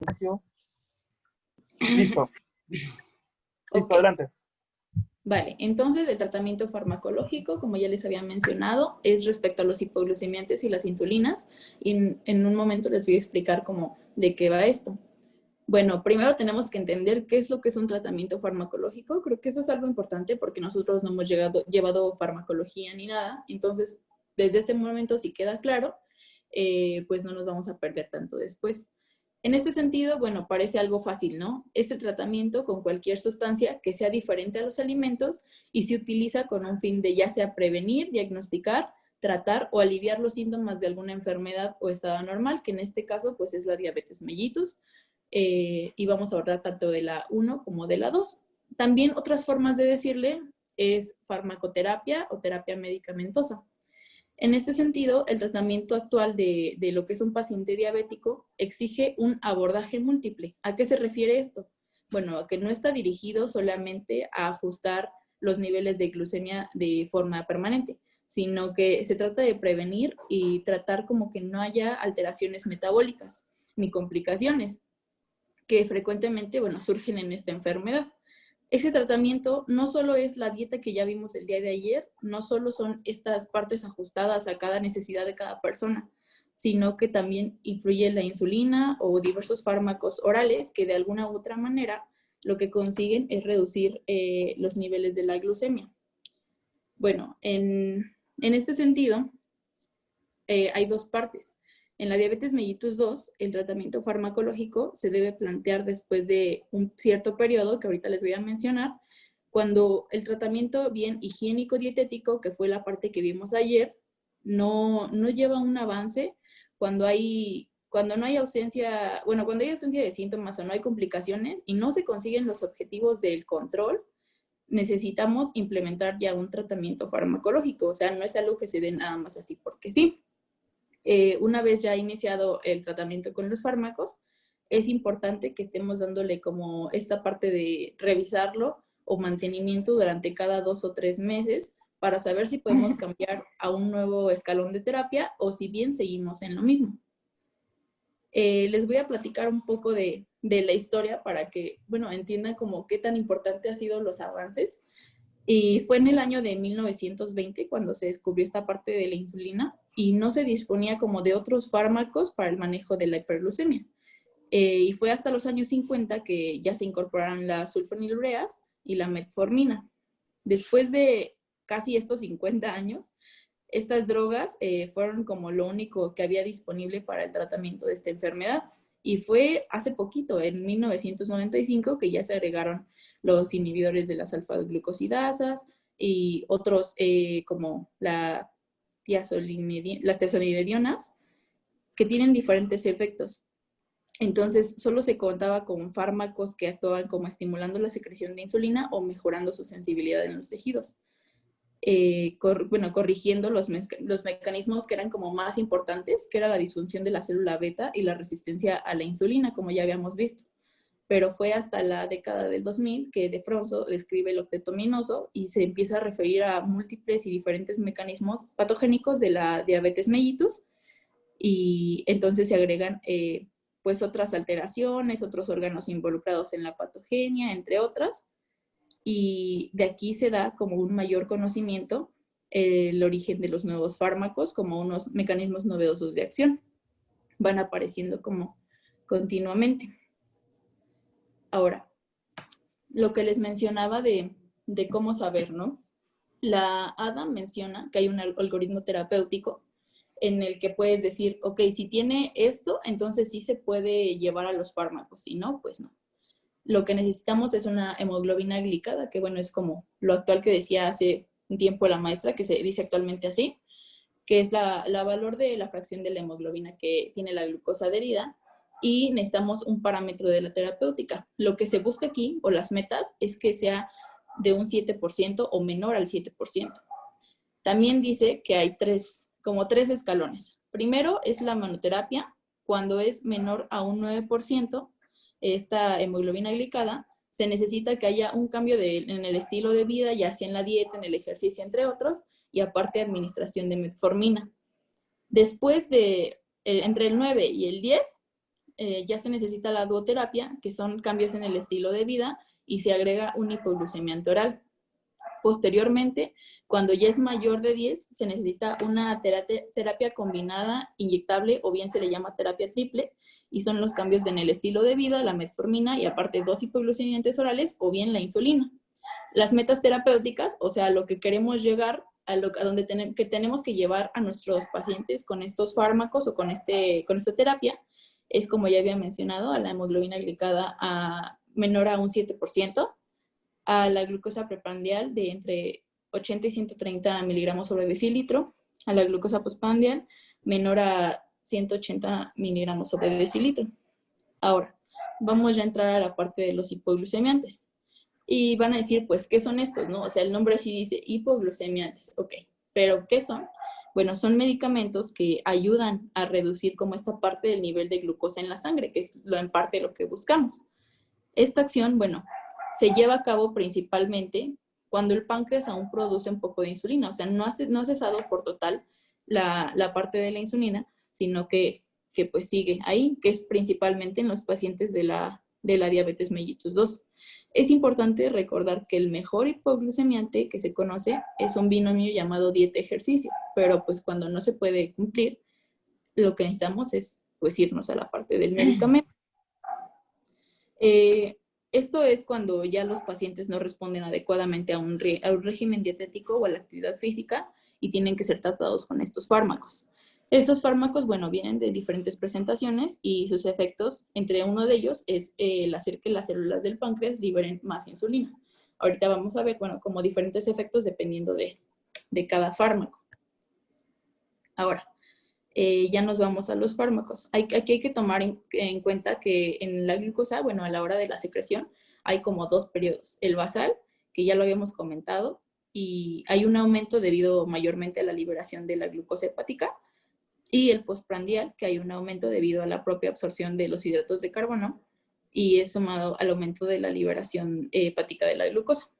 Listo. Listo, Ok, adelante. vale. Entonces, el tratamiento farmacológico, como ya les había mencionado, es respecto a los hipoglucemiantes y las insulinas. Y en un momento les voy a explicar cómo, de qué va esto. Bueno, primero tenemos que entender qué es lo que es un tratamiento farmacológico. Creo que eso es algo importante porque nosotros no hemos llevado farmacología ni nada. Entonces, desde este momento, si queda claro, pues no nos vamos a perder tanto después. En este sentido, bueno, parece algo fácil, ¿no? Es el tratamiento con cualquier sustancia que sea diferente a los alimentos y se utiliza con un fin de ya sea prevenir, diagnosticar, tratar o aliviar los síntomas de alguna enfermedad o estado normal, que en este caso pues es la diabetes mellitus, y vamos a hablar tanto de la 1 como de la 2. También otras formas de decirle es farmacoterapia o terapia medicamentosa. En este sentido, el tratamiento actual de lo que es un paciente diabético exige un abordaje múltiple. ¿A qué se refiere esto? Bueno, a que no está dirigido solamente a ajustar los niveles de glucemia de forma permanente, sino que se trata de prevenir y tratar como que no haya alteraciones metabólicas ni complicaciones que frecuentemente, bueno, surgen en esta enfermedad. Ese tratamiento no solo es la dieta que ya vimos el día de ayer, no solo son estas partes ajustadas a cada necesidad de cada persona, sino que también influye la insulina o diversos fármacos orales que de alguna u otra manera lo que consiguen es reducir los niveles de la glucemia. Bueno, en este sentido, hay dos partes. En la diabetes mellitus 2, el tratamiento farmacológico se debe plantear después de un cierto periodo, que ahorita les voy a mencionar, cuando el tratamiento bien higiénico-dietético, que fue la parte que vimos ayer, no lleva un avance, cuando no hay ausencia, bueno, cuando hay ausencia de síntomas o no hay complicaciones y no se consiguen los objetivos del control, necesitamos implementar ya un tratamiento farmacológico, o sea, no es algo que se dé nada más así porque sí. Una vez ya iniciado el tratamiento con los fármacos, es importante que estemos dándole como esta parte de revisarlo o mantenimiento durante cada 2 o 3 meses para saber si podemos cambiar a un nuevo escalón de terapia o si bien seguimos en lo mismo. Les voy a platicar un poco de la historia para que, bueno, entiendan como qué tan importante han sido los avances. Y fue en el año de 1920 cuando se descubrió esta parte de la insulina y no se disponía como de otros fármacos para el manejo de la hiperglucemia. Y fue hasta los años 50 que ya se incorporaron las sulfonilureas y la metformina. Después de casi estos 50 años, estas drogas fueron como lo único que había disponible para el tratamiento de esta enfermedad. Y fue hace poquito, en 1995, que ya se agregaron los inhibidores de las alfa-glucosidasas y otros como las tiazolidinedionas, que tienen diferentes efectos. Entonces, solo se contaba con fármacos que actuaban como estimulando la secreción de insulina o mejorando su sensibilidad en los tejidos. Corrigiendo los mecanismos que eran como más importantes, que era la disfunción de la célula beta y la resistencia a la insulina, como ya habíamos visto. Pero fue hasta la década del 2000 que De Fronzo describe el octeto minoso y se empieza a referir a múltiples y diferentes mecanismos patogénicos de la diabetes mellitus, y entonces se agregan pues otras alteraciones, otros órganos involucrados en la patogenia, entre otras, y de aquí se da como un mayor conocimiento el origen de los nuevos fármacos como unos mecanismos novedosos de acción. Van apareciendo como continuamente. Ahora, lo que les mencionaba de cómo saber, ¿no? La ADA menciona que hay un algoritmo terapéutico en el que puedes decir, ok, si tiene esto, entonces sí se puede llevar a los fármacos, si no, pues no. Lo que necesitamos es una hemoglobina glicada, que bueno, es como lo actual que decía hace un tiempo la maestra, que se dice actualmente así, que es la valor de la fracción de la hemoglobina que tiene la glucosa adherida, y necesitamos un parámetro de la terapéutica. Lo que se busca aquí, o las metas, es que sea de un 7% o menor al 7%. También dice que hay como tres escalones. Primero es la monoterapia, cuando es menor a un 9%, esta hemoglobina glicada, se necesita que haya un cambio en el estilo de vida, ya sea en la dieta, en el ejercicio, entre otros, y aparte administración de metformina. Después de, entre el 9 y el 10, ya se necesita la duoterapia, que son cambios en el estilo de vida, y se agrega un hipoglucemiante oral. Posteriormente, cuando ya es mayor de 10, se necesita una terapia combinada, inyectable, o bien se le llama terapia triple, y son los cambios en el estilo de vida, la metformina y aparte 2 hipoglucemiantes orales, o bien la insulina. Las metas terapéuticas, o sea, lo que queremos llegar, a donde tenemos que llevar a nuestros pacientes con estos fármacos o con esta terapia, es, como ya había mencionado, a la hemoglobina glicada menor a un 7%, a la glucosa preprandial de entre 80 y 130 miligramos sobre decilitro, a la glucosa postprandial menor a 180 miligramos sobre decilitro. Ahora, vamos ya a entrar a la parte de los hipoglucemiantes. Y van a decir, pues, ¿qué son estos? ¿No? O sea, el nombre así dice, hipoglucemiantes. Ok, pero ¿qué son? Bueno, son medicamentos que ayudan a reducir como esta parte del nivel de glucosa en la sangre, que es en parte lo que buscamos. Esta acción, bueno, se lleva a cabo principalmente cuando el páncreas aún produce un poco de insulina. O sea, no ha cesado por total la parte de la insulina, sino que pues sigue ahí, que es principalmente en los pacientes de la diabetes mellitus 2. Es importante recordar que el mejor hipoglucemiante que se conoce es un binomio llamado dieta-ejercicio, pero pues cuando no se puede cumplir, lo que necesitamos es pues irnos a la parte del medicamento. Esto es cuando ya los pacientes no responden adecuadamente a un régimen dietético o a la actividad física y tienen que ser tratados con estos fármacos. Estos fármacos, bueno, vienen de diferentes presentaciones y sus efectos, entre uno de ellos, es el hacer que las células del páncreas liberen más insulina. Ahorita vamos a ver, bueno, como diferentes efectos dependiendo de cada fármaco. Ahora, ya nos vamos a los fármacos. Aquí hay que tomar en cuenta que en la glucosa, bueno, a la hora de la secreción, hay como 2 periodos. El basal, que ya lo habíamos comentado, y hay un aumento debido mayormente a la liberación de la glucosa hepática, y el postprandial, que hay un aumento debido a la propia absorción de los hidratos de carbono, y es sumado al aumento de la liberación hepática de la glucosa.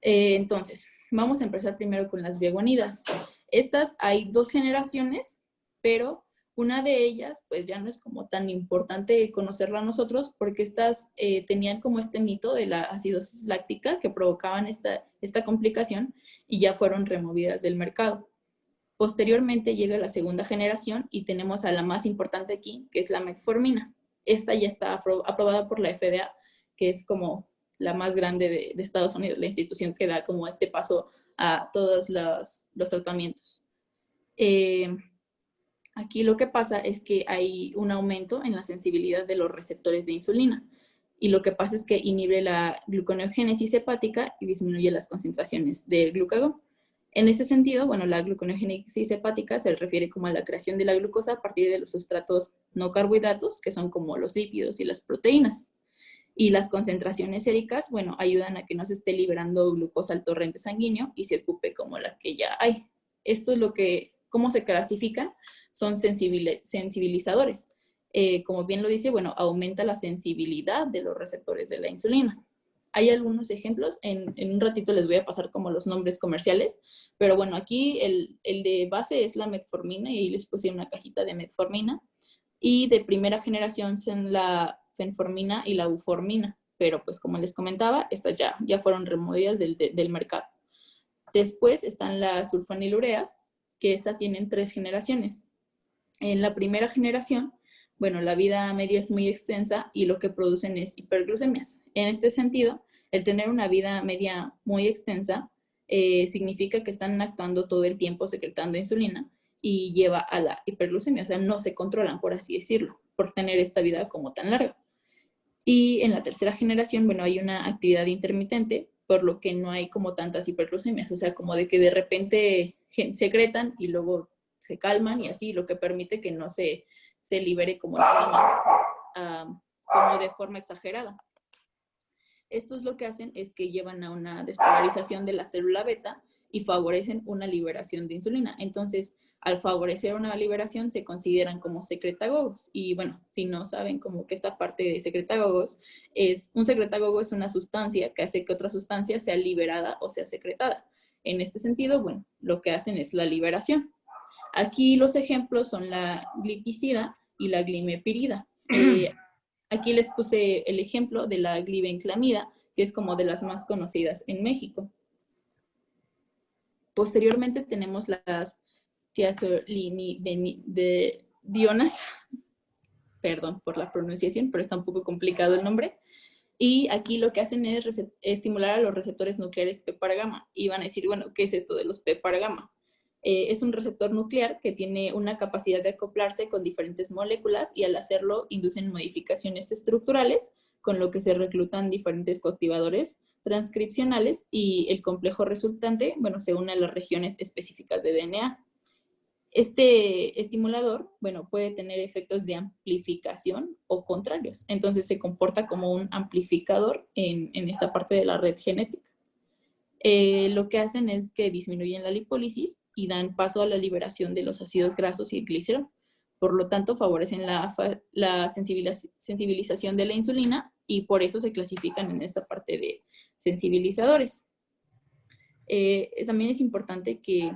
Entonces, vamos a empezar primero con las biaguanidas. Estas hay 2 generaciones, pero una de ellas, pues ya no es como tan importante conocerla nosotros, porque estas tenían como este mito de la acidosis láctica que provocaban esta complicación y ya fueron removidas del mercado. Posteriormente llega la segunda generación y tenemos a la más importante aquí, que es la metformina. Esta ya está aprobada por la FDA, que es como la más grande de Estados Unidos, la institución que da como este paso a todos los tratamientos. Aquí lo que pasa es que hay un aumento en la sensibilidad de los receptores de insulina. Y lo que pasa es que inhibe la gluconeogénesis hepática y disminuye las concentraciones del glucagón. En ese sentido, bueno, la gluconeogénesis hepática se refiere como a la creación de la glucosa a partir de los sustratos no carbohidratos, que son como los lípidos y las proteínas. Y las concentraciones séricas, bueno, ayudan a que no se esté liberando glucosa al torrente sanguíneo y se ocupe como la que ya hay. Esto es cómo se clasifican, son sensibilizadores. Como bien lo dice, bueno, aumenta la sensibilidad de los receptores de la insulina. Hay algunos ejemplos, en un ratito les voy a pasar como los nombres comerciales, pero bueno, aquí el de base es la metformina y ahí les puse una cajita de metformina. Y de primera generación son la fenformina y la buformina, pero pues como les comentaba, estas ya fueron removidas del mercado. Después están las sulfonilureas, que estas tienen 3 generaciones. En la primera generación, bueno, la vida media es muy extensa y lo que producen es hiperglucemias. En este sentido, el tener una vida media muy extensa significa que están actuando todo el tiempo secretando insulina y lleva a la hiperglucemia, o sea, no se controlan, por así decirlo, por tener esta vida como tan larga. Y en la tercera generación, bueno, hay una actividad intermitente, por lo que no hay como tantas hiperglucemias, o sea, como de que de repente secretan y luego se calman y así, lo que permite que no se libere como nada más, como de forma exagerada. Estos lo que hacen es que llevan a una despolarización de la célula beta y favorecen una liberación de insulina. Entonces, al favorecer una liberación, se consideran como secretagogos. Y bueno, si no saben como que esta parte de secretagogos, un secretagogo es una sustancia que hace que otra sustancia sea liberada o sea secretada. En este sentido, bueno, lo que hacen es la liberación. Aquí los ejemplos son la glipizida y la glimepirida. Aquí les puse el ejemplo de la glibenclamida, que es como de las más conocidas en México. Posteriormente tenemos las tiazolinidionas, perdón por la pronunciación, pero está un poco complicado el nombre. Y aquí lo que hacen es estimular a los receptores nucleares PPAR gamma. Y van a decir, bueno, ¿qué es esto de los PPAR gamma? Es un receptor nuclear que tiene una capacidad de acoplarse con diferentes moléculas y al hacerlo inducen modificaciones estructurales, con lo que se reclutan diferentes coactivadores transcripcionales y el complejo resultante, bueno, se une a las regiones específicas de DNA. Este estimulador, bueno, puede tener efectos de amplificación o contrarios. Entonces se comporta como un amplificador en esta parte de la red genética. Lo que hacen es que disminuyen la lipólisis y dan paso a la liberación de los ácidos grasos y el glicerol. Por lo tanto, favorecen la sensibilización de la insulina y por eso se clasifican en esta parte de sensibilizadores. También es importante que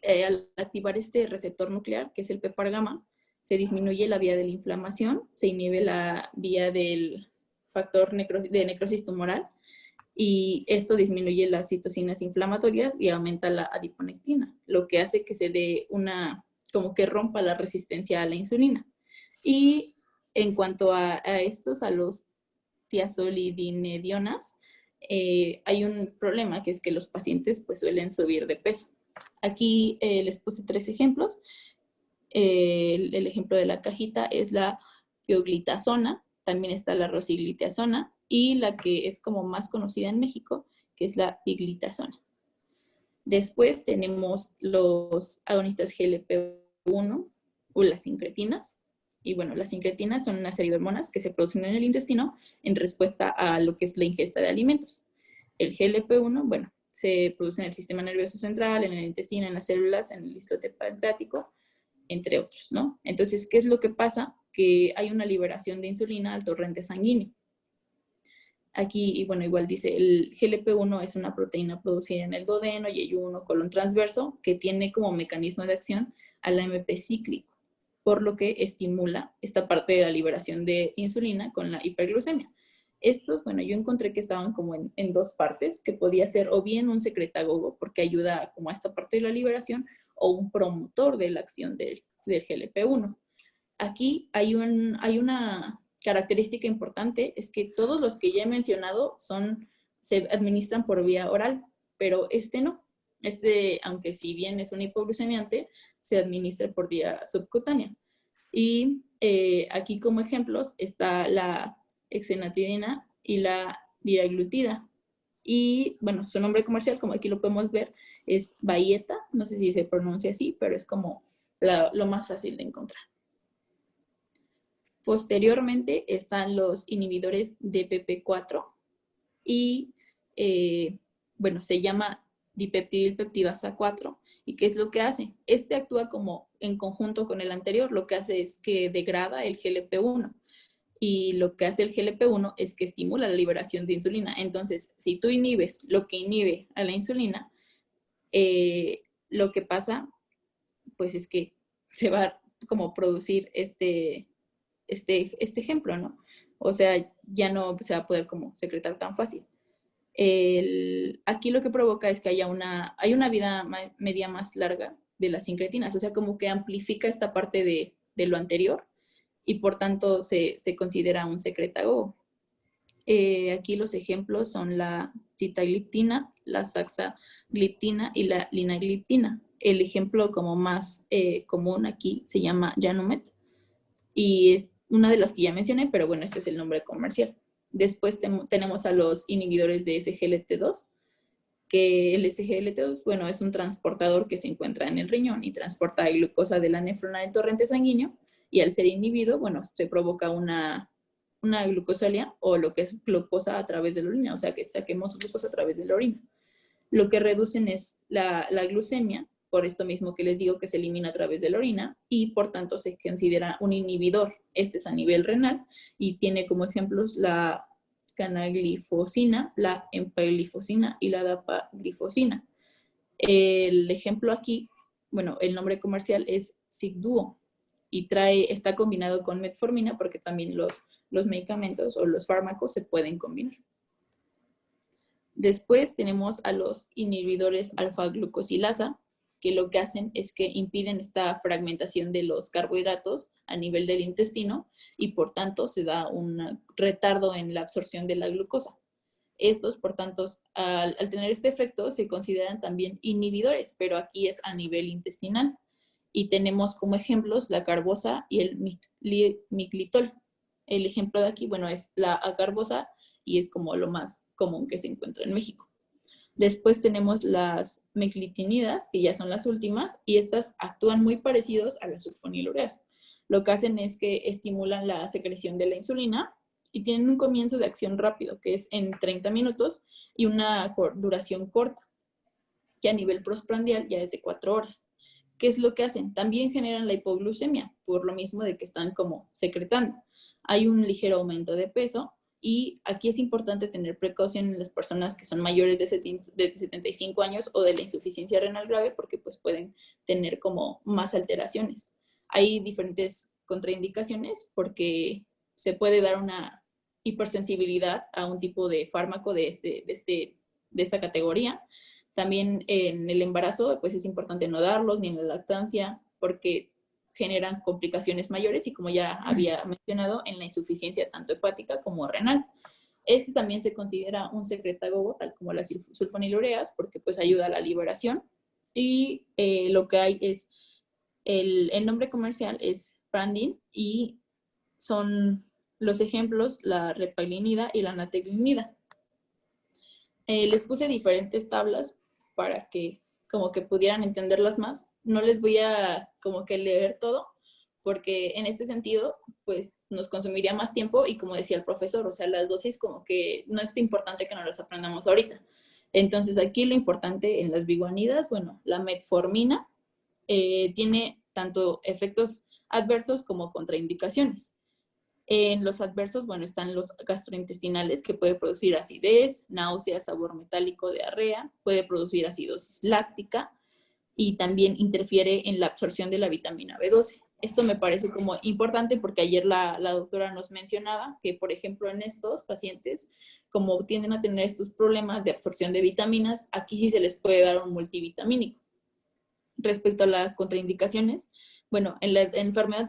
al activar este receptor nuclear, que es el PPAR gamma, se disminuye la vía de la inflamación, se inhibe la vía del factor de necrosis tumoral y esto disminuye las citocinas inflamatorias y aumenta la adiponectina, lo que hace que se dé como que rompa la resistencia a la insulina. Y en cuanto a los tiazolidinedionas, hay un problema que es que los pacientes pues suelen subir de peso. Aquí les puse 3 ejemplos. El ejemplo de la cajita es la pioglitazona, también está la rosiglitazona y la que es como más conocida en México, que es la piglitazona. Después tenemos los agonistas GLP-1 o las incretinas. Y bueno, las incretinas son una serie de hormonas que se producen en el intestino en respuesta a lo que es la ingesta de alimentos. El GLP-1, bueno, se produce en el sistema nervioso central, en el intestino, en las células, en el islote pancreático, entre otros, ¿no? Entonces, ¿qué es lo que pasa? Que hay una liberación de insulina al torrente sanguíneo. Aquí, y bueno, igual dice, el GLP-1 es una proteína producida en el duodeno y yeyuno colon transverso que tiene como mecanismo de acción al AMP cíclico, por lo que estimula esta parte de la liberación de insulina con la hiperglucemia. Estos, bueno, yo encontré que estaban como en 2 partes, que podía ser o bien un secretagogo, porque ayuda como a esta parte de la liberación, o un promotor de la acción del GLP-1. Aquí hay una característica importante, es que todos los que ya he mencionado se administran por vía oral, pero este no. Este, aunque si bien es un hipoglucemiante, se administra por vía subcutánea. Y aquí como ejemplos está la exenatidina y la liraglutida. Y bueno, su nombre comercial, como aquí lo podemos ver, es Byetta. No sé si se pronuncia así, pero es como lo más fácil de encontrar. Posteriormente están los inhibidores de DPP4 y, bueno, se llama dipeptidilpeptidasa 4. ¿Y qué es lo que hace? Este actúa como en conjunto con el anterior, lo que hace es que degrada el GLP-1. Y lo que hace el GLP-1 es que estimula la liberación de insulina. Entonces, si tú inhibes lo que inhibe a la insulina, lo que pasa, pues es que se va a como producir este ejemplo, ¿no? O sea, ya no se va a poder como secretar tan fácil. Aquí lo que provoca es que hay una vida media más larga de las incretinas, o sea, como que amplifica esta parte de lo anterior y por tanto se considera un secretagogo. Aquí los ejemplos son la sitagliptina, la saxagliptina y la linagliptina. El ejemplo como más común aquí se llama Janumet y es una de las que ya mencioné, pero bueno, este es el nombre comercial. Después tenemos a los inhibidores de SGLT2, que el SGLT2, bueno, es un transportador que se encuentra en el riñón y transporta glucosa de la nefrona del torrente sanguíneo y al ser inhibido, bueno, se provoca una glucosalia o lo que es glucosa a través de la orina, o sea, que saquemos glucosa a través de la orina. Lo que reducen es la glucemia, por esto mismo que les digo que se elimina a través de la orina y por tanto se considera un inhibidor. Este es a nivel renal y tiene como ejemplos la canaglifosina, la empaglifosina y la dapaglifosina. El ejemplo aquí, bueno, el nombre comercial es Zigduo y está combinado con metformina porque también los medicamentos o los fármacos se pueden combinar. Después tenemos a los inhibidores alfa-glucosilasa, que lo que hacen es que impiden esta fragmentación de los carbohidratos a nivel del intestino y por tanto se da un retardo en la absorción de la glucosa. Estos, por tanto, al tener este efecto, se consideran también inhibidores, pero aquí es a nivel intestinal. Y tenemos como ejemplos la carbosa y el miclitol. El ejemplo de aquí, bueno, es la acarbosa y es como lo más común que se encuentra en México. Después tenemos las meclitinidas, que ya son las últimas, y estas actúan muy parecidos a las sulfonilureas. Lo que hacen es que estimulan la secreción de la insulina y tienen un comienzo de acción rápido, que es en 30 minutos, y una duración corta, que a nivel postprandial ya es de 4 horas. ¿Qué es lo que hacen? También generan la hipoglucemia, por lo mismo de que están como secretando. Hay un ligero aumento de peso, y aquí es importante tener precaución en las personas que son mayores de 75 años o de la insuficiencia renal grave, porque pues pueden tener como más alteraciones. Hay diferentes contraindicaciones porque se puede dar una hipersensibilidad a un tipo de fármaco de esta categoría. También en el embarazo, pues es importante no darlos, ni en la lactancia, porque generan complicaciones mayores y, como ya había mencionado, en la insuficiencia tanto hepática como renal. Este también se considera un secretagogo, tal como las sulfonilureas, porque pues ayuda a la liberación. Y lo que hay es, el nombre comercial es Prandin y son los ejemplos la repaglinida y la nataglinida. Les puse diferentes tablas para que como que pudieran entenderlas más. No les voy a como que leer todo, porque en este sentido, pues nos consumiría más tiempo y, como decía el profesor, o sea, las dosis como que no es importante que nos las aprendamos ahorita. Entonces aquí lo importante en las biguanidas, bueno, la metformina tiene tanto efectos adversos como contraindicaciones. En los adversos, bueno, están los gastrointestinales, que puede producir acidez, náuseas, sabor metálico, diarrea, puede producir acidosis láctica y también interfiere en la absorción de la vitamina B12. Esto me parece como importante porque ayer la doctora nos mencionaba que, por ejemplo, en estos pacientes, como tienden a tener estos problemas de absorción de vitaminas, aquí sí se les puede dar un multivitamínico. Respecto a las contraindicaciones, bueno, en la enfermedad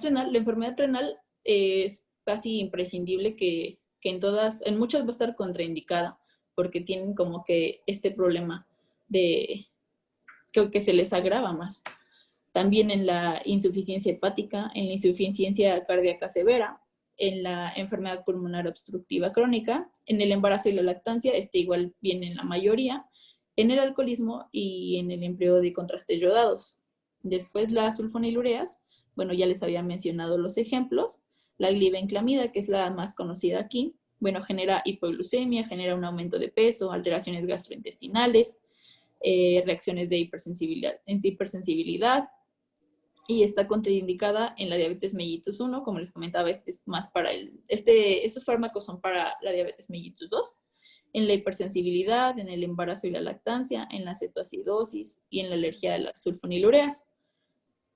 renal es casi imprescindible que en muchas va a estar contraindicada, porque tienen como que este problema de que se les agrava más. También en la insuficiencia hepática, en la insuficiencia cardíaca severa, en la enfermedad pulmonar obstructiva crónica, en el embarazo y la lactancia, igual viene en la mayoría, en el alcoholismo y en el empleo de contrastes yodados. Después las sulfonilureas, bueno, ya les había mencionado los ejemplos. La glibenclamida, que es la más conocida aquí, bueno, genera hipoglucemia, genera un aumento de peso, alteraciones gastrointestinales, reacciones de hipersensibilidad, y está contraindicada en la diabetes mellitus 1, como les comentaba, es más para estos fármacos son para la diabetes mellitus 2, en la hipersensibilidad, en el embarazo y la lactancia, en la cetoacidosis y en la alergia a las sulfonilureas.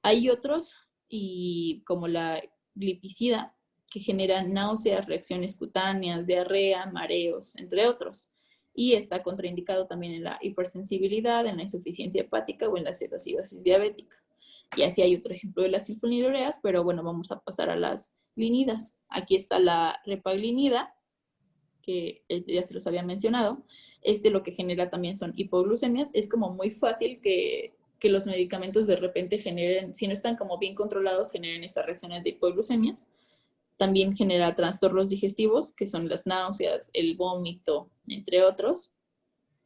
Hay otros, y como la glipicida, que generan náuseas, reacciones cutáneas, diarrea, mareos, entre otros. Y está contraindicado también en la hipersensibilidad, en la insuficiencia hepática o en la cetoacidosis diabética. Y así hay otro ejemplo de las sulfonilureas, pero bueno, vamos a pasar a las glinidas. Aquí está la repaglinida, que ya se los había mencionado. Lo que genera también son hipoglucemias. Es como muy fácil que los medicamentos de repente generen, si no están como bien controlados, generen estas reacciones de hipoglucemias. También genera trastornos digestivos, que son las náuseas, el vómito, entre otros.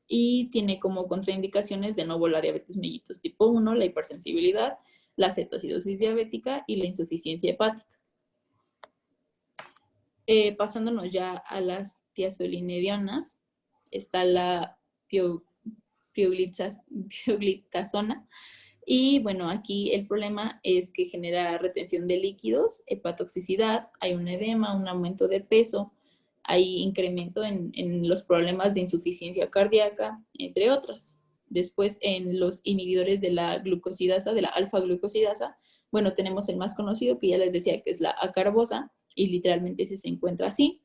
Y tiene como contraindicaciones de nuevo la diabetes mellitus tipo 1, la hipersensibilidad, la cetoacidosis diabética y la insuficiencia hepática. Pasándonos ya a las tiazolinedianas, está la pioglitazona. Y bueno, aquí el problema es que genera retención de líquidos, hepatotoxicidad, hay un edema, un aumento de peso, hay incremento en los problemas de insuficiencia cardíaca, entre otras. Después, en los inhibidores de la glucosidasa, de la alfa-glucosidasa, Bueno, tenemos el más conocido, que ya les decía que es la acarbosa, y literalmente se encuentra así.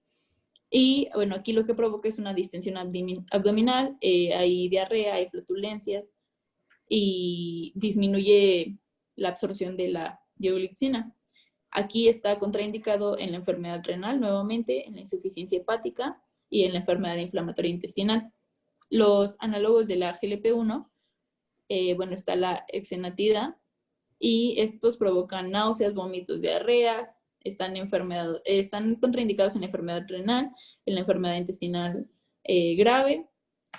Y bueno, aquí lo que provoca es una distensión abdominal, hay diarrea, hay flatulencias, y disminuye la absorción de la diauxina. Aquí está contraindicado en la enfermedad renal, nuevamente, en la insuficiencia hepática y en la enfermedad inflamatoria intestinal. Los análogos de la GLP-1, bueno, está la exenatida, y estos provocan náuseas, vómitos, diarreas, están contraindicados en la enfermedad renal, en la enfermedad intestinal grave,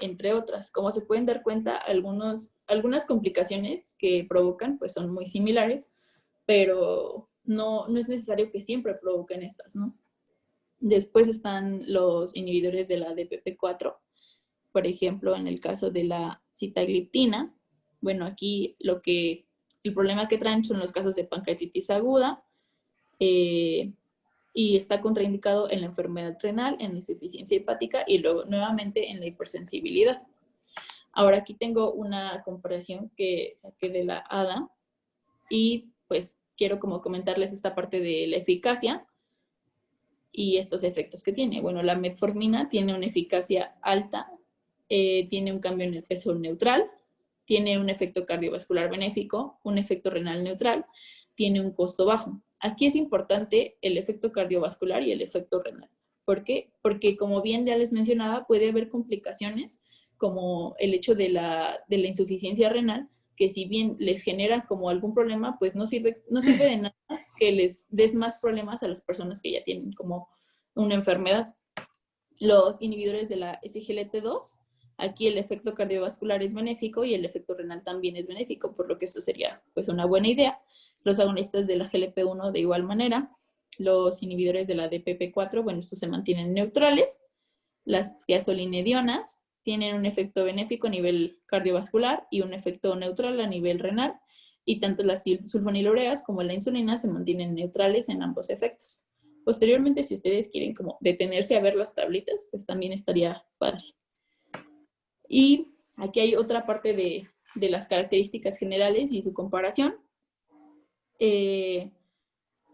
entre otras. Como se pueden dar cuenta, algunas complicaciones que provocan pues son muy similares, pero no es necesario que siempre provoquen estas, ¿no? Después están los inhibidores de la DPP4, por ejemplo, en el caso de la sitagliptina. Bueno, aquí el problema que traen son los casos de pancreatitis aguda, y está contraindicado en la enfermedad renal, en la insuficiencia hepática y luego nuevamente en la hipersensibilidad. Ahora aquí tengo una comparación que saqué de la ADA y pues quiero como comentarles esta parte de la eficacia y estos efectos que tiene. Bueno, la metformina tiene una eficacia alta, tiene un cambio en el peso neutral, tiene un efecto cardiovascular benéfico, un efecto renal neutral, tiene un costo bajo. Aquí es importante el efecto cardiovascular y el efecto renal. ¿Por qué? Porque como bien ya les mencionaba, puede haber complicaciones como el hecho de la insuficiencia renal, que si bien les genera como algún problema, pues no sirve de nada que les des más problemas a las personas que ya tienen como una enfermedad. Los inhibidores de la SGLT2, aquí el efecto cardiovascular es benéfico y el efecto renal también es benéfico, por lo que esto sería pues una buena idea. Los agonistas de la GLP-1 de igual manera. Los inhibidores de la DPP4, bueno, estos se mantienen neutrales. Las tiazolinedionas tienen un efecto benéfico a nivel cardiovascular y un efecto neutral a nivel renal, y tanto las sulfonilureas como la insulina se mantienen neutrales en ambos efectos. Posteriormente, si ustedes quieren como detenerse a ver las tablitas, pues también estaría padre. Y aquí hay otra parte de las características generales y su comparación.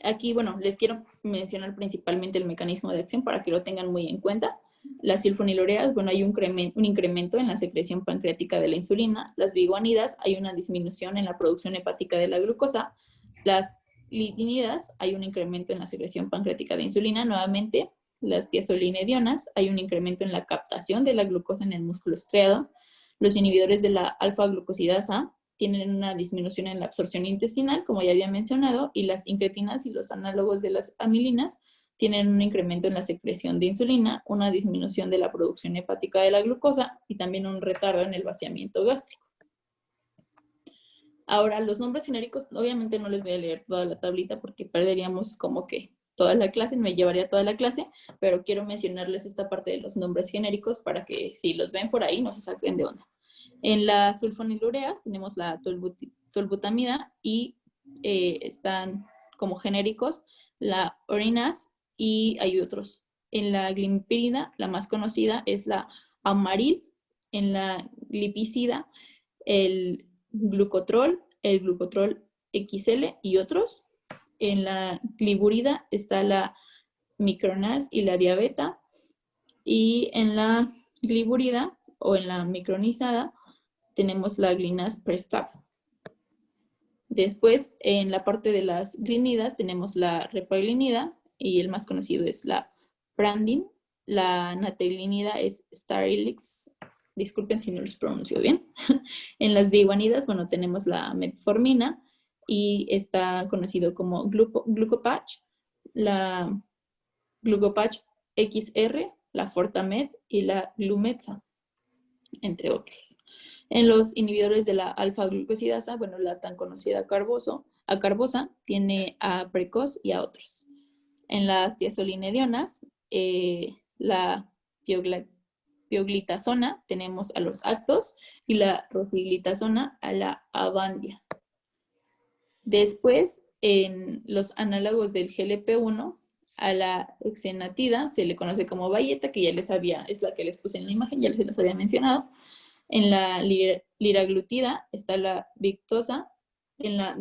Aquí, bueno, les quiero mencionar principalmente el mecanismo de acción para que lo tengan muy en cuenta. Las sulfonilureas, bueno, hay un incremento en la secreción pancreática de la insulina. Las biguanidas, hay una disminución en la producción hepática de la glucosa. Las glitinidas, hay un incremento en la secreción pancreática de insulina. Nuevamente, las tiazolinedionas, hay un incremento en la captación de la glucosa en el músculo estriado. Los inhibidores de la alfa-glucosidasa tienen una disminución en la absorción intestinal, como ya había mencionado, y las incretinas y los análogos de las amilinas tienen un incremento en la secreción de insulina, una disminución de la producción hepática de la glucosa y también un retardo en el vaciamiento gástrico. Ahora, los nombres genéricos, obviamente no les voy a leer toda la tablita porque perderíamos como que toda la clase, me llevaría toda la clase, pero quiero mencionarles esta parte de los nombres genéricos para que si los ven por ahí no se saquen de onda. En las sulfonilureas tenemos la tolbutamida y están como genéricos la orinas y hay otros. En la glimpirida, la más conocida es la amaril. En la glipicida, el glucotrol XL y otros. En la gliburida está la micronaz y la diabeta. Y en la gliburida o en la micronizada tenemos la glinas Prestap. Después, en la parte de las glinidas, tenemos la repaglinida y el más conocido es la Prandin. La nataglinida es Starilix. Disculpen si no los pronuncio bien. En las biguanidas, bueno, tenemos la metformina y está conocido como Glucopatch, la Glucopatch XR, la Fortamed y la Glumetza, entre otros. En los inhibidores de la alfa-glucosidasa, bueno, la tan conocida acarbosa, tiene a Precoz y a otros. En las tiazolinedionas, la pioglitazona, tenemos a los Actos y la rosiglitazona a la Avandia. Después, en los análogos del GLP-1, a la exenatida se le conoce como bayeta, que ya es la que les puse en la imagen, ya les las había mencionado. En la liraglutida está la Victoza, en la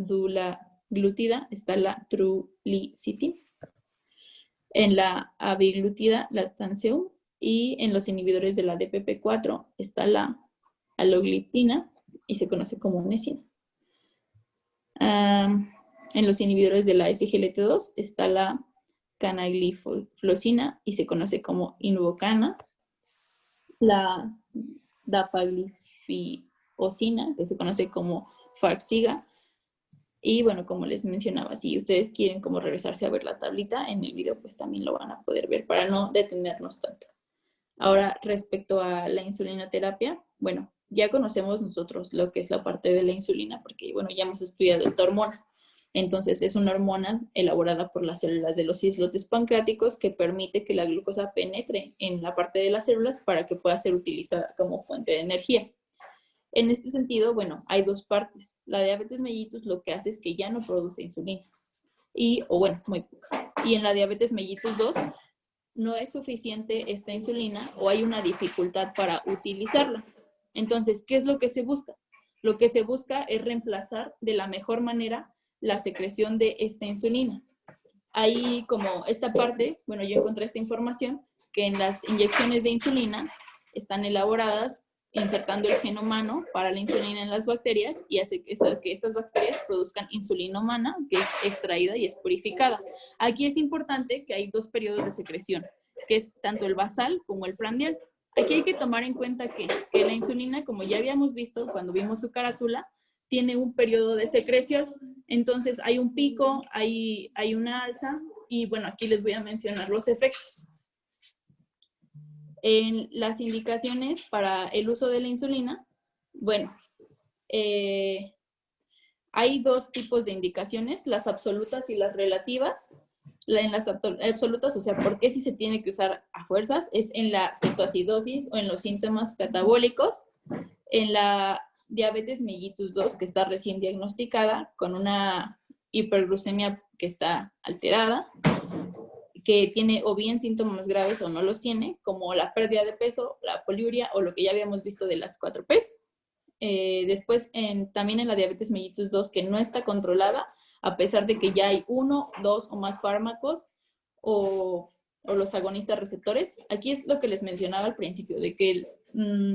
glutida está la trulicity, en la abiglutida la tanseum, y en los inhibidores de la DPP4 está la alogliptina y se conoce como nesina. En los inhibidores de la SGLT2 está la canagliflozina y se conoce como invocana, la dapagliflozina, que se conoce como Farxiga. Y bueno, como les mencionaba, si ustedes quieren como regresarse a ver la tablita en el video, pues también lo van a poder ver para no detenernos tanto. Ahora, respecto a la insulinoterapia, bueno, ya conocemos nosotros lo que es la parte de la insulina, porque bueno, ya hemos estudiado esta hormona. Entonces, es una hormona elaborada por las células de los islotes pancreáticos que permite que la glucosa penetre en la parte de las células para que pueda ser utilizada como fuente de energía. En este sentido, bueno, hay dos partes. La diabetes mellitus lo que hace es que ya no produce insulina. O bueno, muy poca. Y en la diabetes mellitus 2 no es suficiente esta insulina o hay una dificultad para utilizarla. Entonces, ¿qué es lo que se busca? Lo que se busca es reemplazar de la mejor manera la secreción de esta insulina. Ahí como esta parte, bueno, yo encontré esta información que en las inyecciones de insulina están elaboradas insertando el gen humano para la insulina en las bacterias y hace que estas bacterias produzcan insulina humana, que es extraída y es purificada. Aquí es importante que hay dos periodos de secreción, que es tanto el basal como el prandial. Aquí hay que tomar en cuenta que la insulina, como ya habíamos visto cuando vimos su carátula, tiene un periodo de secreción. Entonces hay un pico, hay una alza y bueno, aquí les voy a mencionar los efectos. En las indicaciones para el uso de la insulina, bueno, hay dos tipos de indicaciones, las absolutas y las relativas. En las absolutas, o sea, ¿por qué si se tiene que usar a fuerzas? Es en la cetoacidosis o en los síntomas catabólicos, en la diabetes mellitus 2, que está recién diagnosticada, con una hiperglucemia que está alterada, que tiene o bien síntomas graves o no los tiene, como la pérdida de peso, la poliuria o lo que ya habíamos visto de las 4Ps. Después, también en la diabetes mellitus 2, que no está controlada, a pesar de que ya hay 1, 2 o más fármacos o los agonistas receptores. Aquí es lo que les mencionaba al principio, de que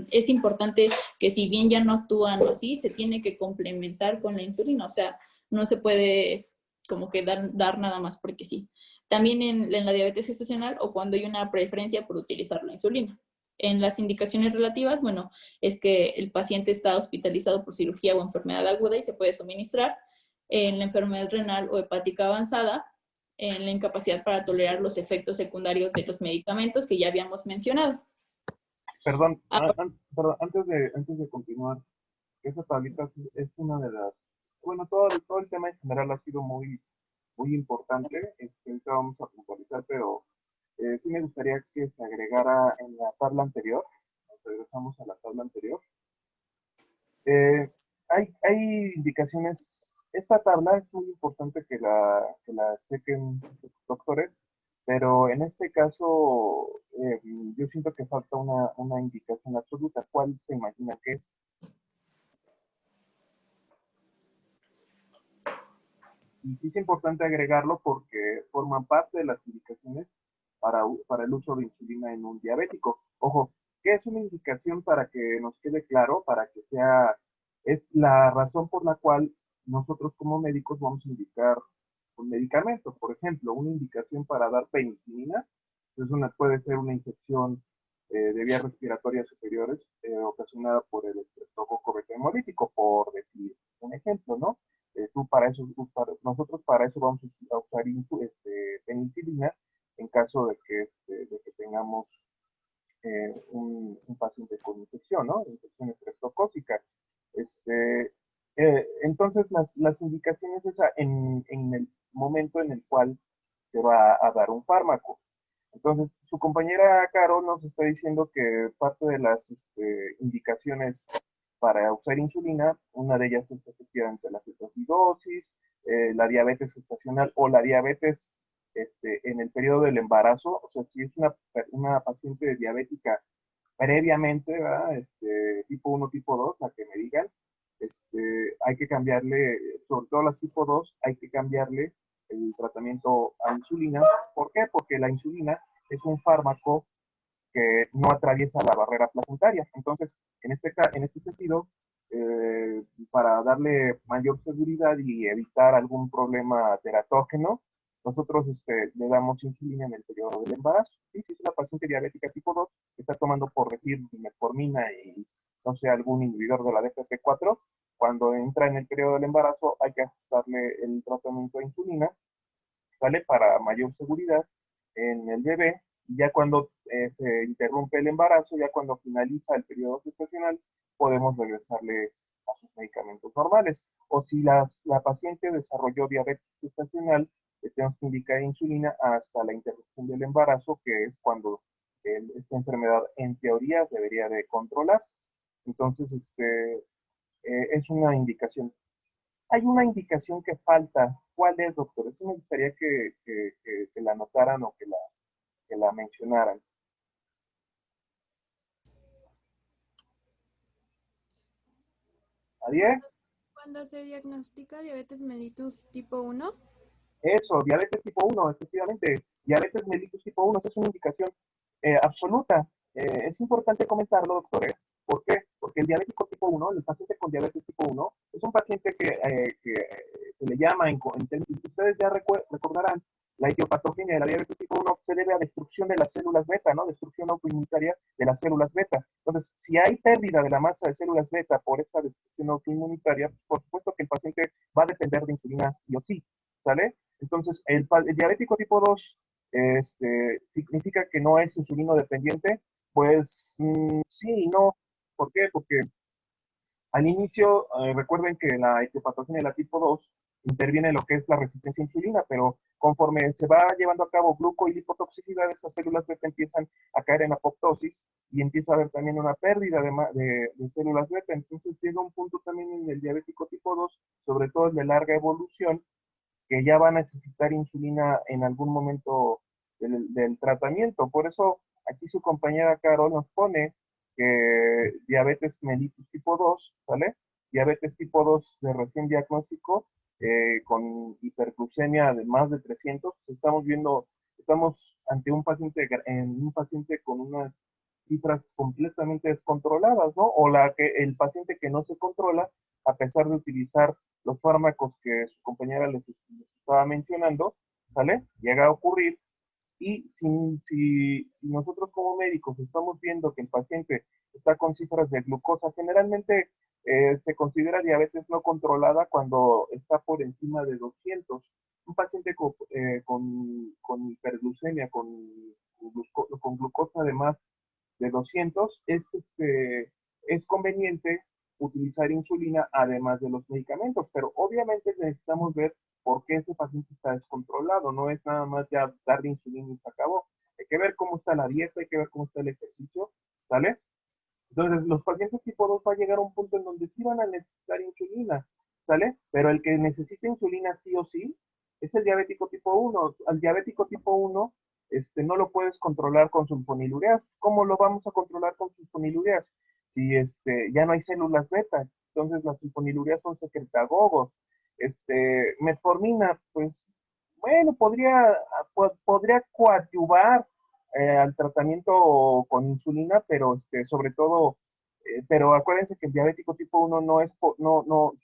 es importante que si bien ya no actúan así, se tiene que complementar con la insulina, o sea, no se puede como que dar nada más porque sí. También en la diabetes gestacional o cuando hay una preferencia por utilizar la insulina. En las indicaciones relativas, bueno, es que el paciente está hospitalizado por cirugía o enfermedad aguda y se puede suministrar. En la enfermedad renal o hepática avanzada, en la incapacidad para tolerar los efectos secundarios de los medicamentos que ya habíamos mencionado. Perdón, perdón, antes de continuar, esa tablita es una de las, bueno, todo el tema en general ha sido muy, muy importante. Ahorita vamos a puntualizar, pero sí me gustaría que se agregara en la tabla anterior. Nos regresamos a la tabla anterior. Hay indicaciones. Esta tabla es muy importante que la chequen los doctores, pero en este caso yo siento que falta una indicación absoluta. ¿Cuál se imagina que es? Y sí es importante agregarlo porque forman parte de las indicaciones para el uso de insulina en un diabético. Ojo, ¿qué es una indicación para que nos quede claro? Para que sea, es la razón por la cual nosotros como médicos vamos a indicar un medicamento. Por ejemplo, una indicación para dar penicilina puede ser una infección de vías respiratorias superiores ocasionada por el estreptococo beta hemolítico, por decir un ejemplo, ¿no? Nosotros para eso vamos a usar penicilina en caso de que tengamos un paciente con infección, ¿no? Infección estreptocócica. Entonces, las indicaciones es en el momento en el cual se va a dar un fármaco. Entonces, su compañera Carol nos está diciendo que parte de las indicaciones para usar insulina, una de ellas es efectivamente la cetoacidosis, la diabetes gestacional o la diabetes en el periodo del embarazo. O sea, si es una paciente diabética previamente, ¿verdad? Tipo 1, tipo 2, la que me digan, hay que cambiarle, sobre todo las tipo 2 hay que cambiarle el tratamiento a insulina. ¿Por qué? Porque la insulina es un fármaco que no atraviesa la barrera placentaria. Entonces, en este sentido, para darle mayor seguridad y evitar algún problema teratógeno, nosotros le damos insulina en el periodo del embarazo. ¿Sí? Si es una paciente diabética tipo 2 que está tomando, por decir, metformina y, no sé, algún inhibidor de la DPP4, cuando entra en el periodo del embarazo hay que ajustarle el tratamiento de insulina, ¿vale? Para mayor seguridad en el bebé. Ya cuando se interrumpe el embarazo, ya cuando finaliza el periodo gestacional, podemos regresarle a sus medicamentos normales. O si la paciente desarrolló diabetes gestacional, le tenemos que indicar insulina hasta la interrupción del embarazo, que es cuando esta enfermedad en teoría debería de controlarse. Entonces, es una indicación. Hay una indicación que falta. ¿Cuál es, doctor? Eso me gustaría que la anotaran o que la mencionaran. ¿Nadie? Cuando se diagnostica diabetes mellitus tipo 1. Eso, diabetes tipo 1, efectivamente. Diabetes mellitus tipo 1 es una indicación absoluta. Es importante comentarlo, doctores. ¿Por qué? Porque el diabético tipo 1, el paciente con diabetes tipo 1, es un paciente que se le llama, ustedes ya recordarán, la idiopatogenia de la diabetes tipo 1 se debe a destrucción de las células beta, ¿no? Destrucción autoinmunitaria de las células beta. Entonces, si hay pérdida de la masa de células beta por esta destrucción autoinmunitaria, por supuesto que el paciente va a depender de insulina sí o sí, ¿sale? Entonces, el diabético tipo 2 significa que no es insulino dependiente. Pues sí y no. ¿Por qué? Porque al inicio, recuerden que la etiopatogenia de la tipo 2 interviene en lo que es la resistencia a insulina, pero conforme se va llevando a cabo gluco y lipotoxicidad, esas células beta empiezan a caer en apoptosis y empieza a haber también una pérdida de células beta. Entonces llega un punto también en el diabético tipo 2, sobre todo el de larga evolución, que ya va a necesitar insulina en algún momento del tratamiento. Por eso aquí su compañera Carol nos pone que diabetes mellitus tipo 2, ¿vale? Diabetes tipo 2 de recién diagnóstico, con hiperglucemia de más de 300, estamos ante un paciente con unas cifras completamente descontroladas, ¿no? O el paciente que no se controla, a pesar de utilizar los fármacos que su compañera les estaba mencionando, ¿sale? Llega a ocurrir. Y si nosotros como médicos estamos viendo que el paciente está con cifras de glucosa, generalmente se considera diabetes no controlada cuando está por encima de 200. Un paciente con hiperglucemia, con glucosa de más de 200, es conveniente utilizar insulina además de los medicamentos, pero obviamente necesitamos ver por qué ese paciente está descontrolado. No es nada más ya darle insulina y se acabó. Hay que ver cómo está la dieta, hay que ver cómo está el ejercicio, ¿sale? Entonces, los pacientes tipo 2 va a llegar a un punto en donde sí van a necesitar insulina, ¿sale? Pero el que necesita insulina sí o sí es el diabético tipo 1. Al diabético tipo 1 no lo puedes controlar con sulfonilureas. ¿Cómo lo vamos a controlar con sulfonilureas? Si ya no hay células beta, entonces las sulfonilureas son secretagogos. Metformina, pues, bueno, podría coadyuvar al tratamiento con insulina, pero sobre todo, pero acuérdense que el diabético tipo 1 no es,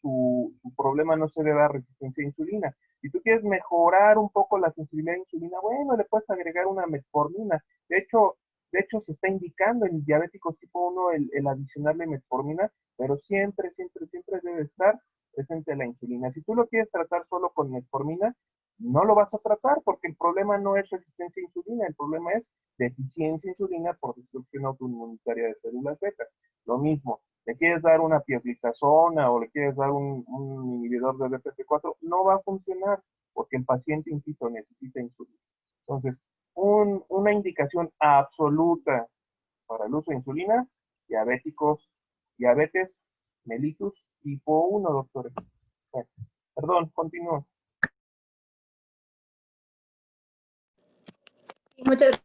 su problema no se debe a resistencia a insulina. Si tú quieres mejorar un poco la sensibilidad a insulina, bueno, le puedes agregar una metformina. De hecho, se está indicando en diabéticos tipo 1 el adicionarle metformina, pero siempre, siempre, siempre debe estar presente la insulina. Si tú lo quieres tratar solo con metformina, no lo vas a tratar porque el problema no es resistencia a insulina, el problema es deficiencia de insulina por destrucción autoinmunitaria de células beta. Lo mismo, le quieres dar una pioglitazona o le quieres dar un inhibidor de DPP4, no va a funcionar porque el paciente, insisto, necesita insulina. Entonces, una indicación absoluta para el uso de insulina, diabetes mellitus tipo 1, doctores. Bueno, perdón, continúo. Muchas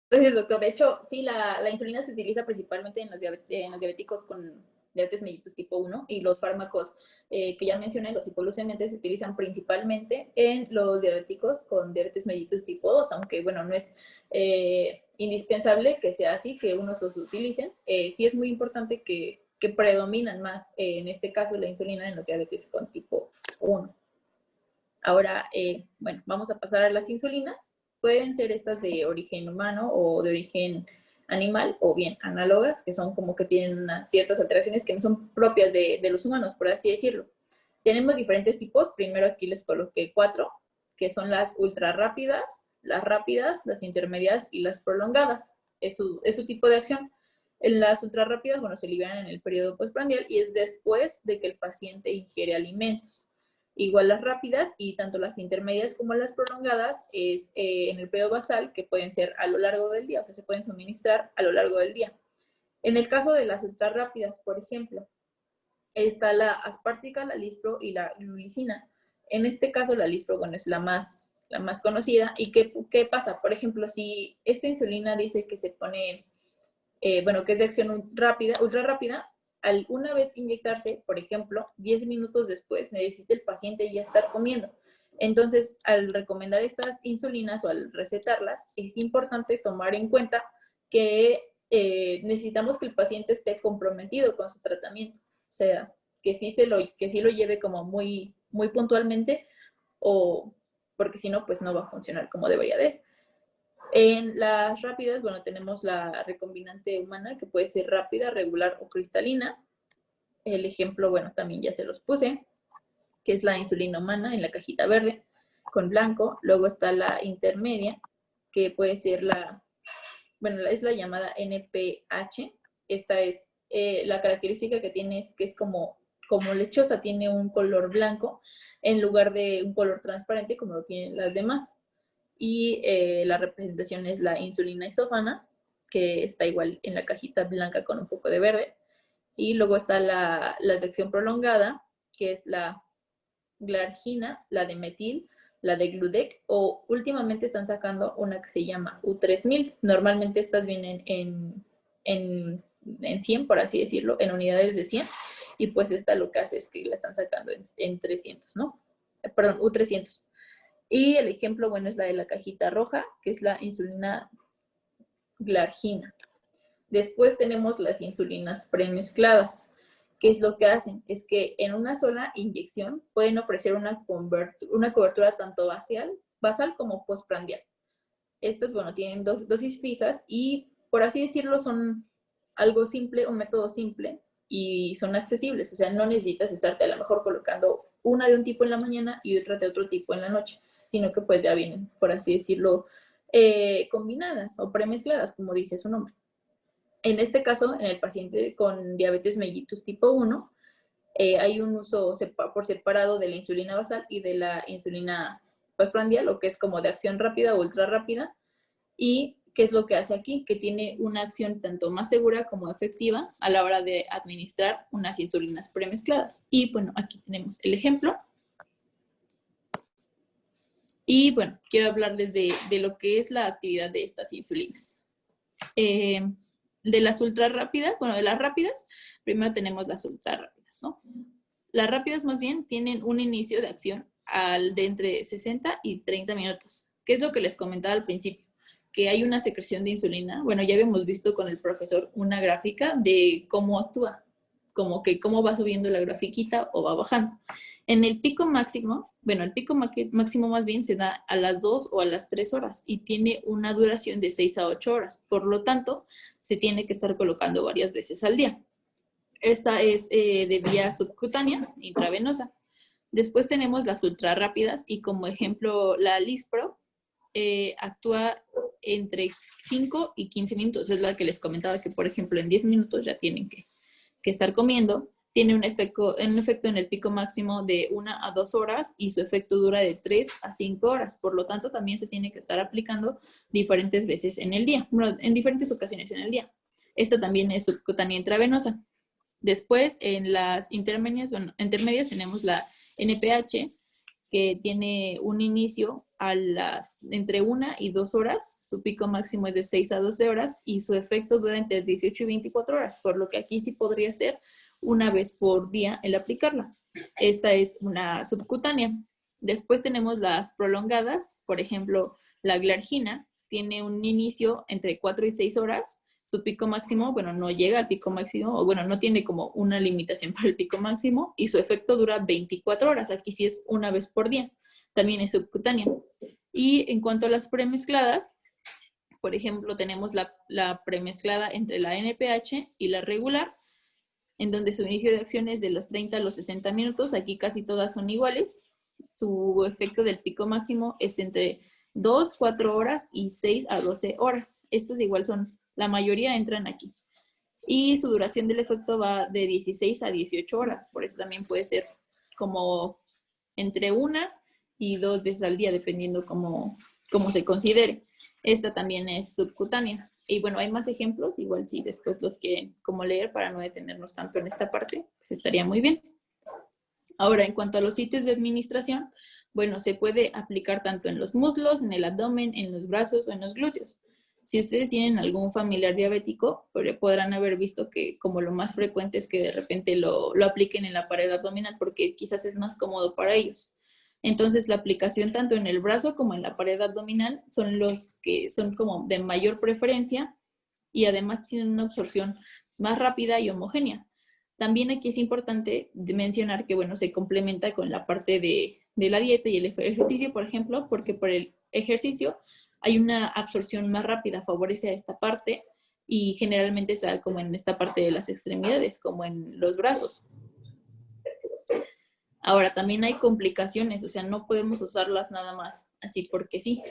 gracias, doctor. De hecho, sí, la insulina se utiliza principalmente en los diabéticos con diabetes mellitus tipo 1, y los fármacos que ya mencioné, los hipoglucemiantes, se utilizan principalmente en los diabéticos con diabetes mellitus tipo 2, aunque bueno, no es indispensable que sea así, que unos los utilicen. Sí es muy importante que predominan más, en este caso, la insulina en los diabetes con tipo 1. Ahora, bueno, vamos a pasar a las insulinas. Pueden ser estas de origen humano o de origen animal, o bien análogas, que son como que tienen unas ciertas alteraciones que no son propias de los humanos, por así decirlo. Tenemos diferentes tipos. Primero aquí les coloqué 4, que son las ultra rápidas, las intermedias y las prolongadas. Es su tipo de acción. En las ultra rápidas, bueno, se liberan en el periodo postprandial y es después de que el paciente ingiere alimentos. Igual las rápidas, y tanto las intermedias como las prolongadas es en el periodo basal, que pueden ser a lo largo del día, o sea, se pueden suministrar a lo largo del día. En el caso de las ultra rápidas, por ejemplo, está la aspartica, la lispro y la glulicina. En este caso, la lispro, bueno, es la más conocida. ¿Y qué pasa? Por ejemplo, si esta insulina dice que se pone, bueno, que es de acción rápida, ultra rápida, al una vez inyectarse, por ejemplo, 10 minutos después necesita el paciente ya estar comiendo. Entonces, al recomendar estas insulinas o al recetarlas, es importante tomar en cuenta que necesitamos que el paciente esté comprometido con su tratamiento. O sea, que sí lo lleve como muy, muy puntualmente, o porque si no, pues no va a funcionar como debería de. En las rápidas, bueno, tenemos la recombinante humana, que puede ser rápida, regular o cristalina. El ejemplo, bueno, también ya se los puse, que es la insulina humana en la cajita verde con blanco. Luego está la intermedia, que puede ser bueno, es la llamada NPH. Esta es la característica que tiene, es que es como lechosa, tiene un color blanco en lugar de un color transparente como lo tienen las demás. Y la representación es la insulina isófana, que está igual en la cajita blanca con un poco de verde. Y luego está la sección prolongada, que es la glargina, la de metil, la de gludec, o últimamente están sacando una que se llama U3000. Normalmente estas vienen en 100, por así decirlo, en unidades de 100, y pues esta lo que hace es que la están sacando en 300, ¿no? Perdón, U300. Y el ejemplo, bueno, es la de la cajita roja, que es la insulina glargina. Después tenemos las insulinas premezcladas. ¿Qué es lo que hacen? Es que en una sola inyección pueden ofrecer una cobertura tanto basal como postprandial. Estas, bueno, tienen dosis fijas y, por así decirlo, son algo simple, un método simple, y son accesibles. O sea, no necesitas estarte a lo mejor colocando una de un tipo en la mañana y otra de otro tipo en la noche, sino que pues ya vienen, por así decirlo, combinadas o premezcladas, como dice su nombre. En este caso, en el paciente con diabetes mellitus tipo 1, hay un uso por separado de la insulina basal y de la insulina postprandial, o que es como de acción rápida o ultra rápida. ¿Y qué es lo que hace aquí? Que tiene una acción tanto más segura como efectiva a la hora de administrar unas insulinas premezcladas. Y bueno, aquí tenemos el ejemplo. Y bueno, quiero hablarles de lo que es la actividad de estas insulinas. De las ultra rápidas, bueno, de las rápidas, primero tenemos las ultra rápidas, ¿no? Las rápidas más bien tienen un inicio de acción de entre 60 y 30 minutos. ¿Qué es lo que les comentaba al principio? Que hay una secreción de insulina. Bueno, ya habíamos visto con el profesor una gráfica de cómo actúa, como que cómo va subiendo la grafiquita o va bajando. En el pico máximo, bueno, el pico máximo más bien se da a las 2 o a las 3 horas y tiene una duración de 6 a 8 horas. Por lo tanto, se tiene que estar colocando varias veces al día. Esta es de vía subcutánea, intravenosa. Después tenemos las ultra rápidas y como ejemplo la Lispro actúa entre 5 y 15 minutos. Es la que les comentaba que, por ejemplo, en 10 minutos ya tienen que estar comiendo. Tiene un efecto en el pico máximo de 1 a 2 horas y su efecto dura de 3 a 5 horas. Por lo tanto, también se tiene que estar aplicando diferentes veces en el día, bueno, en diferentes ocasiones en el día. Esta también es subcutánea intravenosa. Después, en las intermedias tenemos la NPH, que tiene un inicio entre 1 y 2 horas. Su pico máximo es de 6 a 12 horas y su efecto dura entre 18 y 24 horas, por lo que aquí sí podría ser una vez por día el aplicarla. Esta es una subcutánea. Después tenemos las prolongadas, por ejemplo, la glargina tiene un inicio entre 4 y 6 horas. Su pico máximo, bueno, no llega al pico máximo, o bueno, no tiene como una limitación para el pico máximo, y su efecto dura 24 horas. Aquí sí es una vez por día. También es subcutánea. Y en cuanto a las premezcladas, por ejemplo, tenemos la premezclada entre la NPH y la regular, en donde su inicio de acción es de los 30 a los 60 minutos. Aquí casi todas son iguales. Su efecto del pico máximo es entre 2, 4 horas y 6 a 12 horas. Estas igual son, la mayoría entran aquí. Y su duración del efecto va de 16 a 18 horas. Por eso también puede ser como entre 1 y 2 veces al día, dependiendo cómo se considere. Esta también es subcutánea. Y bueno, hay más ejemplos, igual si después los quieren como leer para no detenernos tanto en esta parte, pues estaría muy bien. Ahora, en cuanto a los sitios de administración, bueno, se puede aplicar tanto en los muslos, en el abdomen, en los brazos o en los glúteos. Si ustedes tienen algún familiar diabético, podrán haber visto que como lo más frecuente es que de repente lo apliquen en la pared abdominal porque quizás es más cómodo para ellos. Entonces, la aplicación tanto en el brazo como en la pared abdominal son los que son como de mayor preferencia y además tienen una absorción más rápida y homogénea. También aquí es importante mencionar que, bueno, se complementa con la parte de la dieta y el ejercicio, por ejemplo, porque por el ejercicio hay una absorción más rápida, favorece a esta parte y generalmente se da como en esta parte de las extremidades, como en los brazos. Ahora, también hay complicaciones, o sea, no podemos usarlas nada más así porque sí.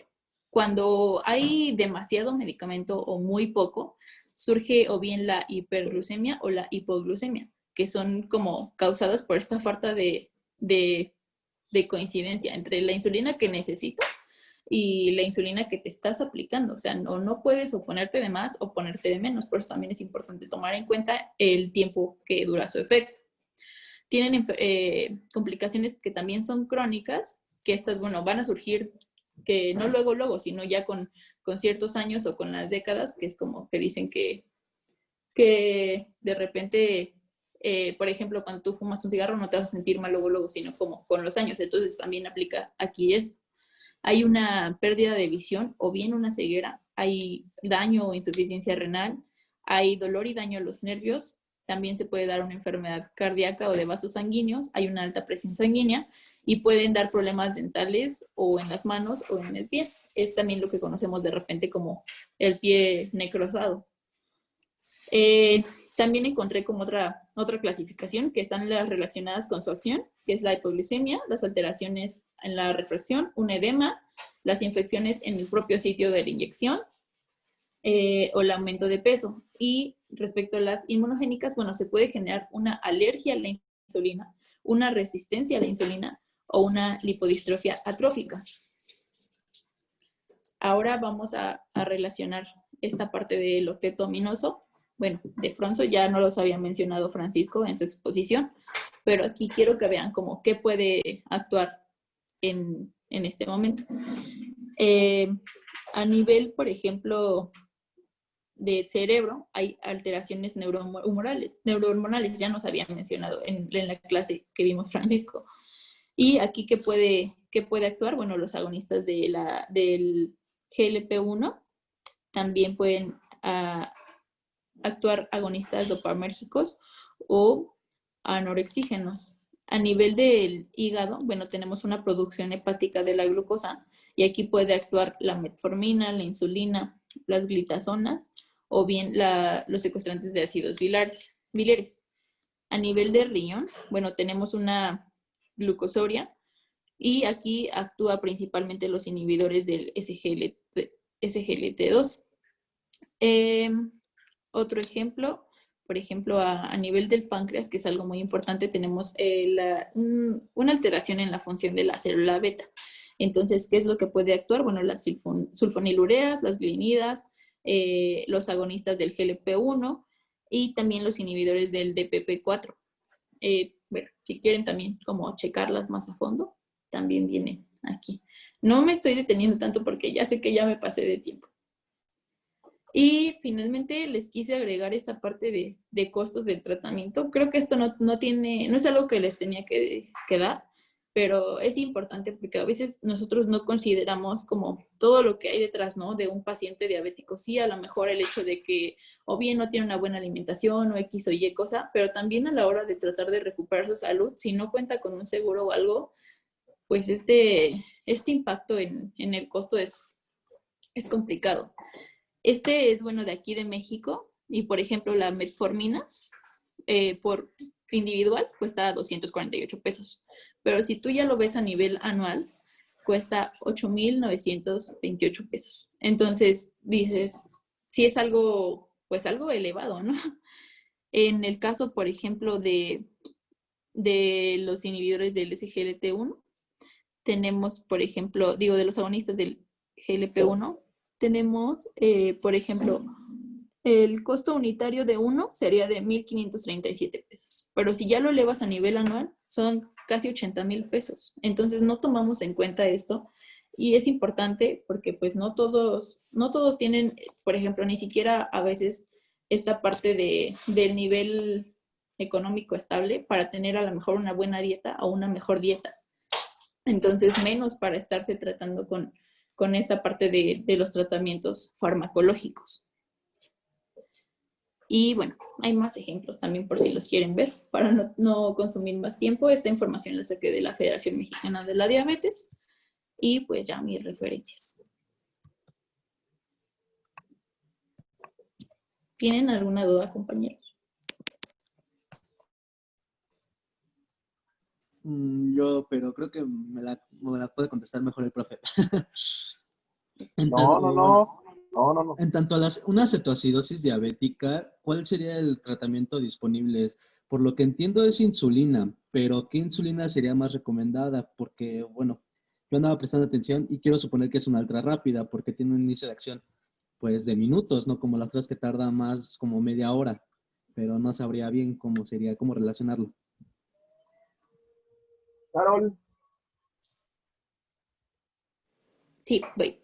Cuando hay demasiado medicamento o muy poco, surge o bien la hiperglucemia o la hipoglucemia, que son como causadas por esta falta de coincidencia entre la insulina que necesitas y la insulina que te estás aplicando. O sea, no puedes o ponerte de más o ponerte de menos. Por eso también es importante tomar en cuenta el tiempo que dura su efecto. Tienen complicaciones que también son crónicas, que estas, bueno, van a surgir que no luego, sino ya con ciertos años o con las décadas, que es como que dicen que de repente, por ejemplo, cuando tú fumas un cigarro no te vas a sentir mal luego, sino como con los años. Entonces también aplica aquí esto. Hay una pérdida de visión o bien una ceguera, hay daño o insuficiencia renal, hay dolor y daño a los nervios, también se puede dar una enfermedad cardíaca o de vasos sanguíneos, hay una alta presión sanguínea y pueden dar problemas dentales o en las manos o en el pie. Es también lo que conocemos de repente como el pie necrosado. También encontré como otra clasificación que están las relacionadas con su acción, que es la hipoglucemia, las alteraciones en la refracción, un edema, las infecciones en el propio sitio de la inyección o el aumento de peso. Y respecto a las inmunogénicas, bueno, se puede generar una alergia a la insulina, una resistencia a la insulina o una lipodistrofia atrófica. Ahora vamos a relacionar esta parte del octeto aminoso. Bueno, de Fronzo ya no los había mencionado Francisco en su exposición, pero aquí quiero que vean como qué puede actuar en este momento. A nivel, por ejemplo, de cerebro, hay alteraciones neurohormonales, ya nos habían mencionado en la clase que vimos Francisco. Y aquí, ¿qué puede actuar? Bueno, los agonistas del GLP-1 también pueden actuar agonistas dopamérgicos o anorexígenos. A nivel del hígado, bueno, tenemos una producción hepática de la glucosa y aquí puede actuar la metformina, la insulina, las glitazonas o bien los secuestrantes de ácidos biliares. A nivel de riñón, bueno, tenemos una glucosuria y aquí actúa principalmente los inhibidores del SGLT2. Otro ejemplo, por ejemplo, a nivel del páncreas, que es algo muy importante, tenemos una alteración en la función de la célula beta. Entonces, ¿qué es lo que puede actuar? Bueno, las sulfonilureas, las glinidas, los agonistas del GLP-1 y también los inhibidores del DPP-4. Bueno, si quieren también como checarlas más a fondo, también vienen aquí. No me estoy deteniendo tanto porque ya sé que ya me pasé de tiempo. Y finalmente les quise agregar esta parte de costos del tratamiento. Creo que esto no es algo que les tenía que dar, pero es importante porque a veces nosotros no consideramos como todo lo que hay detrás, ¿no? De un paciente diabético. Sí, a lo mejor el hecho de que o bien no tiene una buena alimentación o X o Y cosa, pero también a la hora de tratar de recuperar su salud, si no cuenta con un seguro o algo, pues este impacto en el costo es complicado. Este es, bueno, de aquí de México y, por ejemplo, la metformina por individual cuesta 248 pesos. Pero si tú ya lo ves a nivel anual, cuesta 8,928 pesos. Entonces, dices, sí es algo, pues algo elevado, ¿no? En el caso, por ejemplo, de los inhibidores del SGLT1, tenemos, por ejemplo, digo, de los agonistas del GLP-1, tenemos, por ejemplo, el costo unitario de uno sería de 1,537 pesos. Pero si ya lo elevas a nivel anual, son casi 80,000 pesos. Entonces no tomamos en cuenta esto y es importante porque pues no todos tienen, por ejemplo, ni siquiera a veces esta parte del nivel económico estable para tener a lo mejor una buena dieta o una mejor dieta. Entonces, menos para estarse tratando con esta parte de los tratamientos farmacológicos. Y bueno, hay más ejemplos también por si los quieren ver, para no consumir más tiempo. Esta información la saqué de la Federación Mexicana de la Diabetes y pues ya mis referencias. ¿Tienen alguna duda, compañeros? Pero creo que me la puede contestar mejor el profe. No. En tanto a una cetoacidosis diabética, ¿cuál sería el tratamiento disponible? Por lo que entiendo es insulina, pero ¿qué insulina sería más recomendada? Porque, bueno, yo andaba prestando atención y quiero suponer que es una ultra rápida porque tiene un inicio de acción, pues, de minutos, no como las otras que tarda más como media hora, pero no sabría bien cómo relacionarlo. Carol, Sí, voy.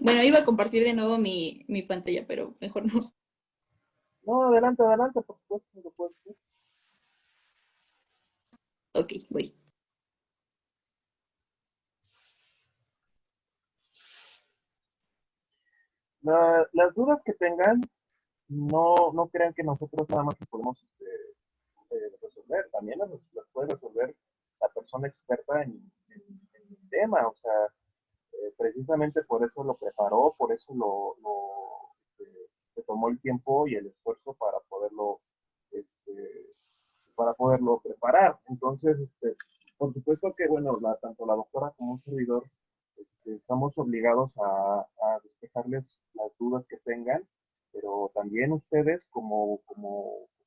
Bueno, iba a compartir de nuevo mi pantalla, pero mejor no. no, adelante, por supuesto, lo puedes decir. Ok, voy. Las dudas que tengan, no crean que nosotros nada más lo podemos resolver, también las puede resolver la persona experta en el tema, o sea, precisamente por eso lo preparó, por eso se tomó el tiempo y el esfuerzo este, para poderlo preparar. Entonces, por supuesto que, bueno, tanto la doctora como un servidor estamos obligados a despejarles las dudas que tengan, pero también ustedes como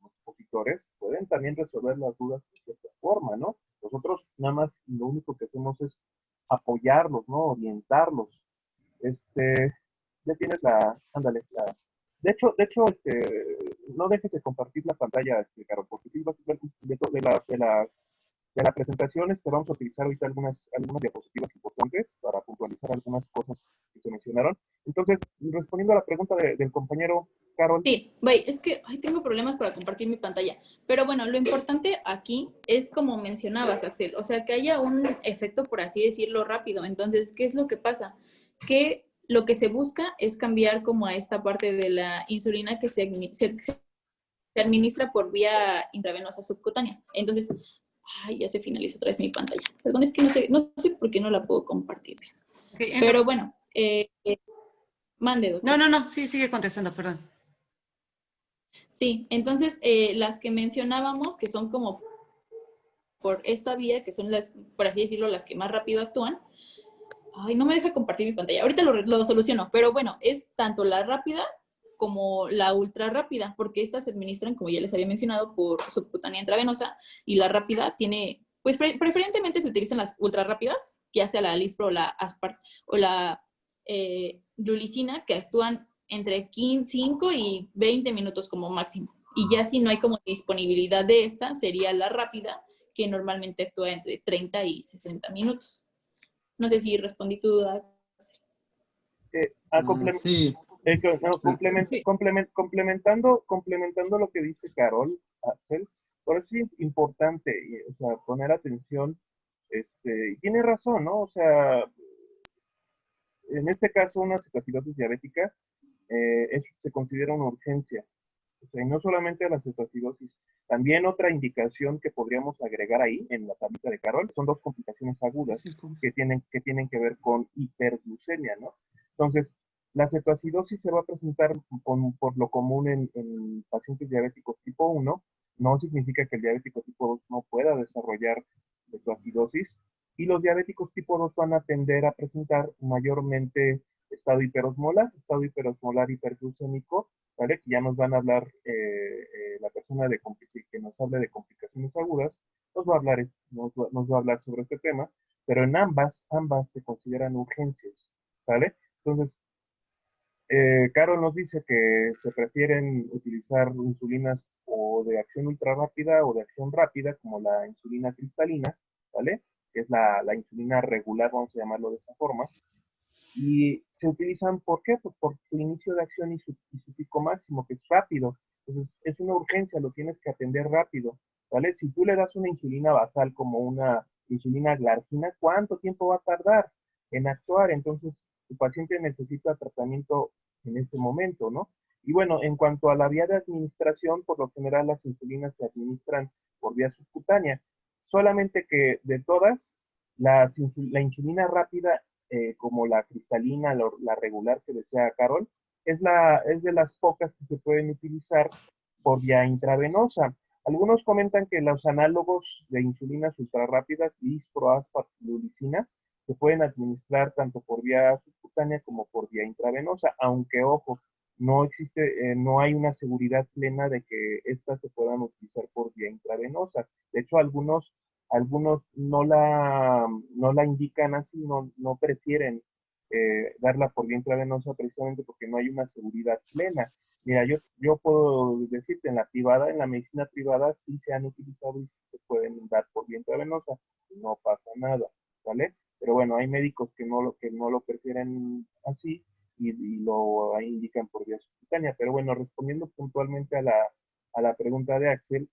expositores pueden también resolver las dudas de cierta forma, ¿no? Nosotros nada más lo único que hacemos es apoyarlos, ¿no? Orientarlos. Ya tienes ándale, no dejes de compartir la pantalla, Caro, porque sí vas a ver de la presentación vamos a utilizar ahorita algunas diapositivas importantes para puntualizar algunas cosas que se mencionaron. Entonces, respondiendo a la pregunta del compañero Carol. Sí, voy. Es que tengo problemas para compartir mi pantalla. Pero bueno, lo importante aquí es como mencionabas, Axel, o sea, que haya un efecto, por así decirlo, rápido. Entonces, ¿qué es lo que pasa? Que lo que se busca es cambiar como a esta parte de la insulina que se administra por vía intravenosa subcutánea. Entonces, ya se finalizó otra vez mi pantalla. Perdón, es que no sé por qué no la puedo compartir. Okay, pero bueno, mande, doctor. No, sí, sigue contestando, perdón. Sí, entonces las que mencionábamos, que son como por esta vía, que son las, por así decirlo, las que más rápido actúan. Ay, no me deja compartir mi pantalla. Ahorita lo soluciono, pero bueno, es tanto la rápida como la ultra rápida, porque estas se administran, como ya les había mencionado, por subcutánea intravenosa, y la rápida tiene, pues preferentemente se utilizan las ultra rápidas, ya sea la Lispro o la Aspart o la glulicina, que actúan entre 5 y 20 minutos como máximo. Y ya si no hay como disponibilidad de esta, sería la rápida, que normalmente actúa entre 30 y 60 minutos. No sé si respondí tu duda. Sí. No, Sí. complementando lo que dice Carol, Axel, por eso es importante, o sea, poner atención, y tiene razón, ¿no? O sea, en este caso, una cetoacidosis diabética se considera una urgencia. O sea, y no solamente la cetoacidosis, también otra indicación que podríamos agregar ahí en la tablita de Carol son dos complicaciones agudas que tienen que ver con hiperglucemia, ¿no? Entonces, la cetoacidosis se va a presentar por lo común en pacientes diabéticos tipo 1. No significa que el diabético tipo 2 no pueda desarrollar cetoacidosis. Y los diabéticos tipo 2 van a tender a presentar mayormente estado hiperosmolar hiperglucémico, ¿vale? Que ya nos van a hablar, la persona que nos hable de complicaciones agudas, nos va a hablar sobre este tema, pero en ambas se consideran urgencias, ¿vale? Entonces, Carol nos dice que se prefieren utilizar insulinas o de acción ultra rápida o de acción rápida, como la insulina cristalina, ¿vale? Que es la insulina regular, vamos a llamarlo de esa forma. Y se utilizan, ¿por qué? Pues por su inicio de acción y su pico máximo, que es rápido. Entonces, es una urgencia, lo tienes que atender rápido, ¿vale? Si tú le das una insulina basal como una insulina glargina, ¿cuánto tiempo va a tardar en actuar? Entonces, tu paciente necesita tratamiento en ese momento, ¿no? Y bueno, en cuanto a la vía de administración, por lo general las insulinas se administran por vía subcutánea. Solamente que de todas, la insulina rápida, como la cristalina, la regular que decía Carol, es de las pocas que se pueden utilizar por vía intravenosa. Algunos comentan que los análogos de insulinas ultrarrápidas, lispro, aspart, lulicina, se pueden administrar tanto por vía subcutánea como por vía intravenosa, aunque ojo, no hay una seguridad plena de que estas se puedan utilizar por vía intravenosa. De hecho, algunos no la indican así, no prefieren darla por vía intravenosa precisamente porque no hay una seguridad plena. Mira, yo puedo decirte, en la medicina privada sí se han utilizado y se pueden dar por vía intravenosa, no pasa nada, ¿vale? Pero bueno, hay médicos que no lo prefieren así y lo indican por vía subcutánea. Pero bueno, respondiendo puntualmente a la pregunta de Axel,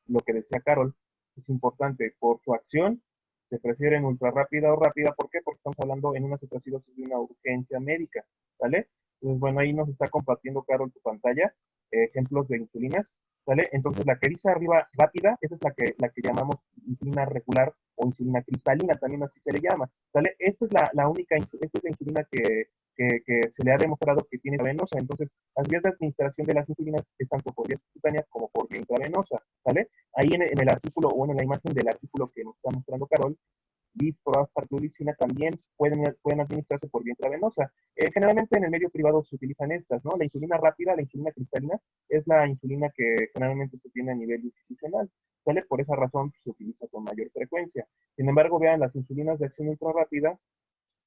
lo que decía Carol, es importante por su acción, se prefieren ultra rápida o rápida, ¿por qué? Porque estamos hablando en una situación de una urgencia médica, ¿vale? Entonces, bueno, ahí nos está compartiendo Carol tu pantalla, ejemplos de insulinas, ¿vale? Entonces, la que dice arriba rápida, esa es la que llamamos insulina regular o insulina cristalina, también así se le llama, ¿vale? Esta es la única, esta es la insulina que se le ha demostrado que tiene intravenosa. Entonces, las vías de administración de las insulinas es tanto por vía subcutánea como por vía intravenosa, ¿vale? Ahí en el artículo, o en la imagen del artículo que nos está mostrando Carol, lispro, aspart, lulicina también pueden administrarse por vía intravenosa. Generalmente en el medio privado se utilizan estas, ¿no? La insulina rápida, la insulina cristalina, es la insulina que generalmente se tiene a nivel institucional, ¿vale? Por esa razón se utiliza con mayor frecuencia. Sin embargo, vean, las insulinas de acción ultra rápida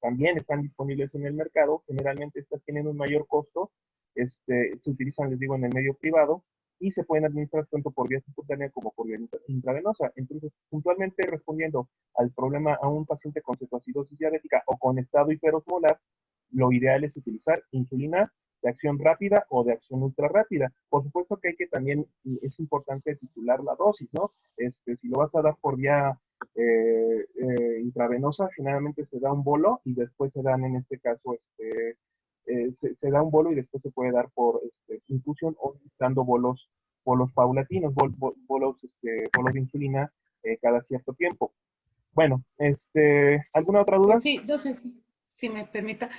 también están disponibles en el mercado. Generalmente estas tienen un mayor costo, se utilizan, les digo, en el medio privado y se pueden administrar tanto por vía subcutánea como por vía intravenosa. Entonces, puntualmente respondiendo al problema a un paciente con cetoacidosis diabética o con estado hiperosmolar, lo ideal es utilizar insulina de acción rápida o de acción ultra rápida. Por supuesto que también es importante titular la dosis, ¿no? Si lo vas a dar por vía intravenosa, generalmente se da un bolo y después se dan, en este caso, se da un bolo y después se puede dar por infusión o dando bolos paulatinos, bolos de insulina cada cierto tiempo. Bueno, ¿alguna otra duda? Sí, no sé si me permita.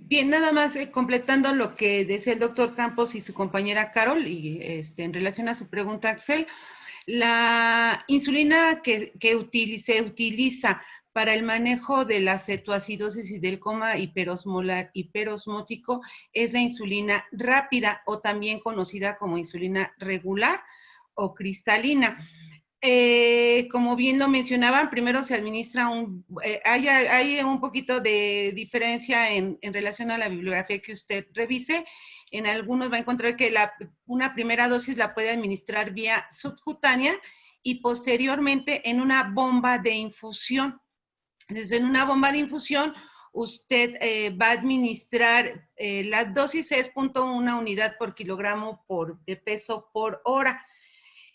Bien, nada más completando lo que decía el doctor Campos y su compañera Carol, y en relación a su pregunta, Axel, la insulina que se utiliza para el manejo de la cetoacidosis y del coma hiperosmolar hiperosmótico es la insulina rápida o también conocida como insulina regular o cristalina. Como bien lo mencionaban, primero se administra hay un poquito de diferencia en relación a la bibliografía que usted revise. En algunos va a encontrar que una primera dosis la puede administrar vía subcutánea y posteriormente en una bomba de infusión. Entonces, en una bomba de infusión usted va a administrar, la dosis es 0.1 unidad por kilogramo de peso por hora.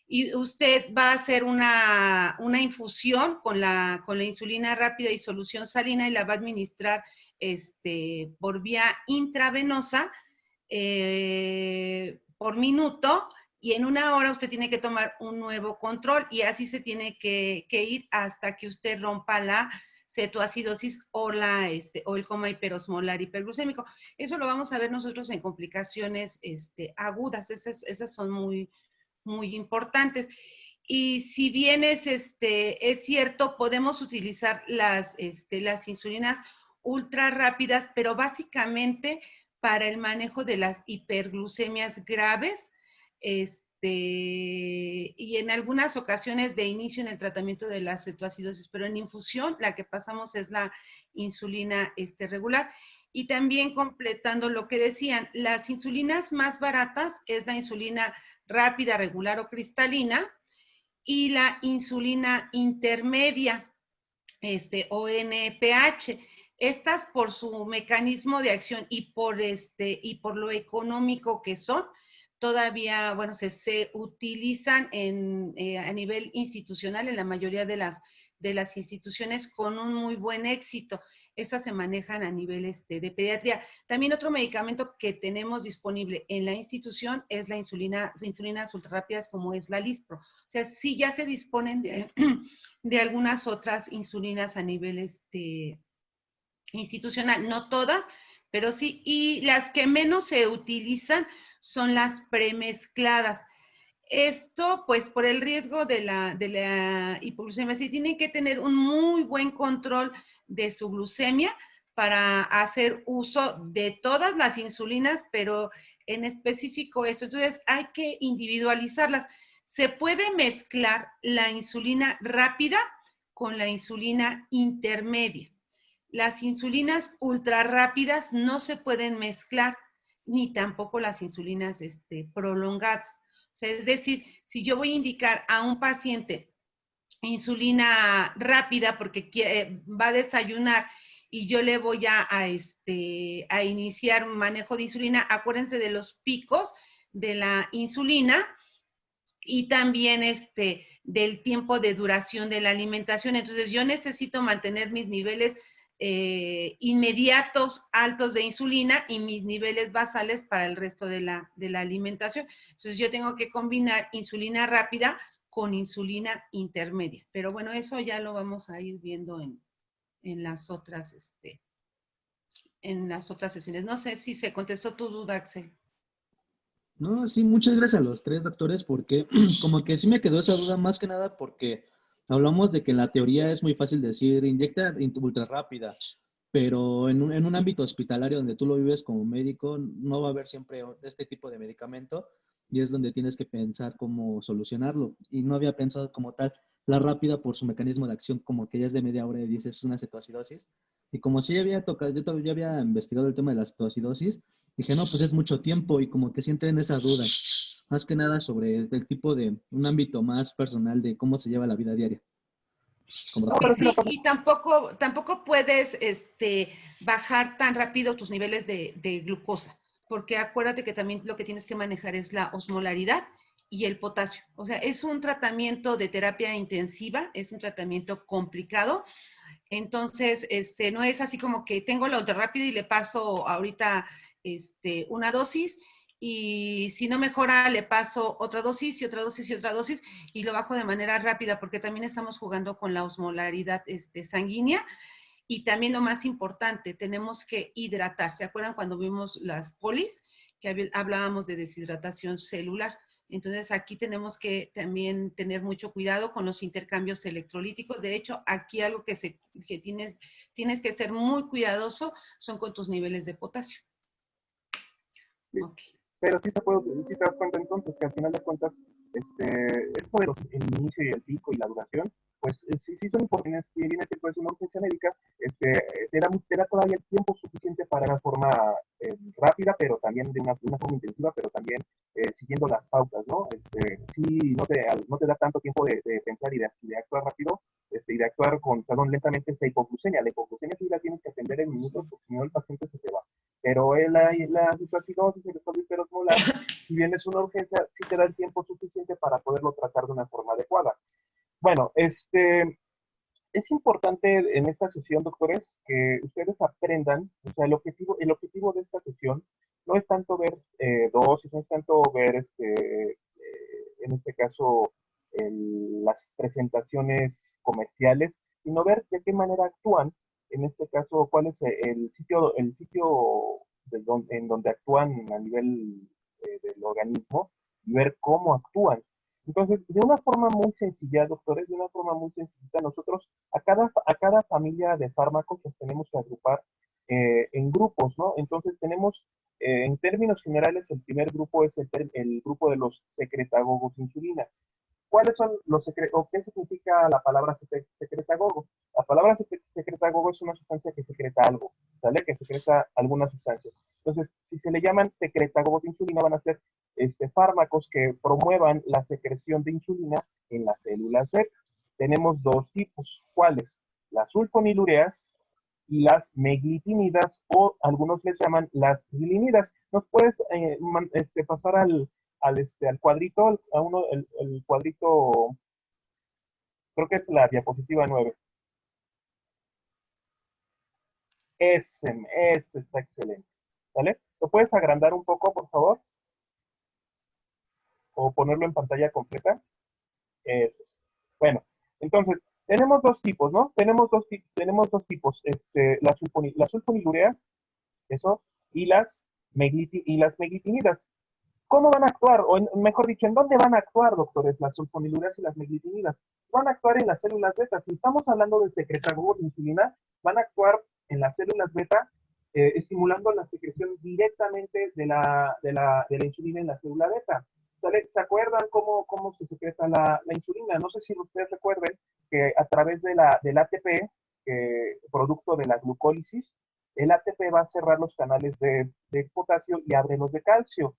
Y usted va a hacer una infusión con la insulina rápida y solución salina y la va a administrar por vía intravenosa por minuto, y en 1 hora usted tiene que tomar un nuevo control, y así se tiene que ir hasta que usted rompa la cetoacidosis o el coma hiperosmolar hiperglucémico. Eso lo vamos a ver nosotros en complicaciones agudas. Esas son muy importantes. Y si bien es cierto, podemos utilizar las insulinas ultra rápidas, pero básicamente para el manejo de las hiperglucemias graves, y en algunas ocasiones de inicio en el tratamiento de la cetoacidosis, pero en infusión la que pasamos es la insulina regular. Y también completando lo que decían, las insulinas más baratas es la insulina rápida, regular o cristalina, y la insulina intermedia, o NPH. Estas, por su mecanismo de acción y por lo económico que son, todavía, bueno, se utilizan a nivel institucional en la mayoría de las instituciones con un muy buen éxito. Estas se manejan a nivel de pediatría. También otro medicamento que tenemos disponible en la institución es la insulinas ultrarrápidas, como es la Lispro. O sea, sí ya se disponen de algunas otras insulinas a nivel institucional, no todas, pero sí. Y las que menos se utilizan son las premezcladas. Esto, pues, por el riesgo de la hipoglucemia, sí tienen que tener un muy buen control de su glucemia para hacer uso de todas las insulinas, pero en específico eso. Entonces, hay que individualizarlas. Se puede mezclar la insulina rápida con la insulina intermedia. Las insulinas ultra rápidas no se pueden mezclar, ni tampoco las insulinas prolongadas. O sea, es decir, si yo voy a indicar a un paciente insulina rápida porque va a desayunar y yo le voy a iniciar un manejo de insulina, acuérdense de los picos de la insulina y también del tiempo de duración de la alimentación. Entonces, yo necesito mantener mis niveles inmediatos altos de insulina y mis niveles basales para el resto de la alimentación. Entonces, yo tengo que combinar insulina rápida con insulina intermedia. Pero bueno, eso ya lo vamos a ir viendo en las otras sesiones. No sé si se contestó tu duda, Axel. No, sí, muchas gracias a los tres doctores porque como que sí me quedó esa duda más que nada porque hablamos de que en la teoría es muy fácil decir inyecta ultra rápida, pero en un ámbito hospitalario donde tú lo vives como médico no va a haber siempre este tipo de medicamento y es donde tienes que pensar cómo solucionarlo. Y no había pensado como tal la rápida por su mecanismo de acción, como que ya es de media hora y dices es una cetoacidosis. Y como sí había tocado, yo todavía había investigado el tema de la cetoacidosis, dije, no, pues es mucho tiempo y como que sí entré en esa duda, más que nada sobre el tipo de, un ámbito más personal de cómo se lleva la vida diaria. Sí, y tampoco puedes bajar tan rápido tus niveles de glucosa, porque acuérdate que también lo que tienes que manejar es la osmolaridad y el potasio. O sea, es un tratamiento de terapia intensiva, es un tratamiento complicado. Entonces, no es así como que tengo la ultra rápido y le paso ahorita una dosis, y si no mejora le paso otra dosis y otra dosis y otra dosis y lo bajo de manera rápida, porque también estamos jugando con la osmolaridad sanguínea. Y también lo más importante, tenemos que hidratar. ¿Se acuerdan cuando vimos las polis? Que hablábamos de deshidratación celular. Entonces, aquí tenemos que también tener mucho cuidado con los intercambios electrolíticos. De hecho, aquí algo que tienes que ser muy cuidadoso son con tus niveles de potasio. Sí. Okay. Pero sí te das cuenta entonces que al final de cuentas, esto de el inicio y el pico y la duración, pues sí son importantes. Si bien es cierto, es una urgencia médica, te da todavía el tiempo suficiente para una forma rápida, pero también de una forma intensiva, pero también siguiendo las pautas, ¿no? Sí, no te da tanto tiempo de pensar y de actuar rápido, y de actuar con, perdón, lentamente esta hipoglucemia. La hipoglucemia sí la tienes que atender en minutos porque si no el paciente se te va. Pero la hipercidosis, el estado hiperosmolar, si bien es una urgencia, sí te da el tiempo suficiente para poderlo tratar de una forma adecuada. Bueno, es importante en esta sesión, doctores, que ustedes aprendan, o sea, el objetivo de esta sesión no es tanto ver dosis, no es tanto ver, en este caso, las presentaciones comerciales, sino ver de qué manera actúan, en este caso, cuál es el sitio en donde actúan a nivel del organismo y ver cómo actúan. Entonces, de una forma muy sencilla, doctores, de una forma muy sencilla, nosotros a cada familia de fármacos los tenemos que agrupar en grupos, ¿no? Entonces tenemos, en términos generales, el primer grupo es el grupo de los secretagogos de insulina. ¿Cuáles son los secretagogos? ¿Qué significa la palabra secretagogo? La palabra secretagogo es una sustancia que secreta algo, ¿sale? Que secreta alguna sustancia. Entonces, si se le llaman secretagogos de insulina, van a ser fármacos que promuevan la secreción de insulina en las células beta. Tenemos dos tipos. ¿Cuáles? Las sulfonilureas y las meglitimidas, o algunos les llaman las glinidas. ¿Nos puedes pasar al cuadrito, el cuadrito, creo que es la diapositiva 9? Ese está excelente, ¿vale? ¿Lo puedes agrandar un poco, por favor? O ponerlo en pantalla completa. Eso es. Bueno, entonces, tenemos dos tipos, ¿no? Tenemos dos tipos, las sulfonilureas, eso, y las meglitimidas. ¿Cómo van a actuar? O mejor dicho, ¿en dónde van a actuar, doctores, las sulfonilureas y las meglitimidas? Van a actuar en las células beta. Si estamos hablando de secretagogos de insulina, van a actuar en las células beta, estimulando la secreción directamente de la insulina en la célula beta. ¿Sale? ¿Se acuerdan cómo se secreta la insulina? No sé si ustedes recuerden que a través del ATP, producto de la glucólisis, el ATP va a cerrar los canales de potasio y abre los de calcio.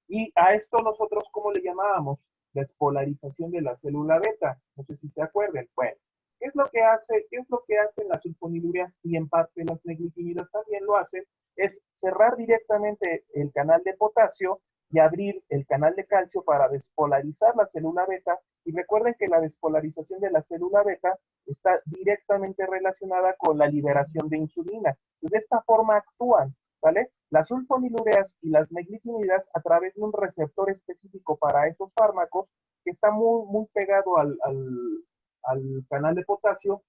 Y a esto nosotros, ¿cómo le llamábamos? Despolarización de la célula beta. No sé si se acuerdan. Bueno, ¿qué es lo que hacen las sulfonilureas y en parte las meglitimidas también lo hacen? Es cerrar directamente el canal de potasio y abrir el canal de calcio para despolarizar la célula beta. Y recuerden que la despolarización de la célula beta está directamente relacionada con la liberación de insulina. Y de esta forma actúan, ¿vale? Las sulfonilureas y las meglitimidas, a través de un receptor específico para esos fármacos, que está muy, muy pegado al canal de potasio,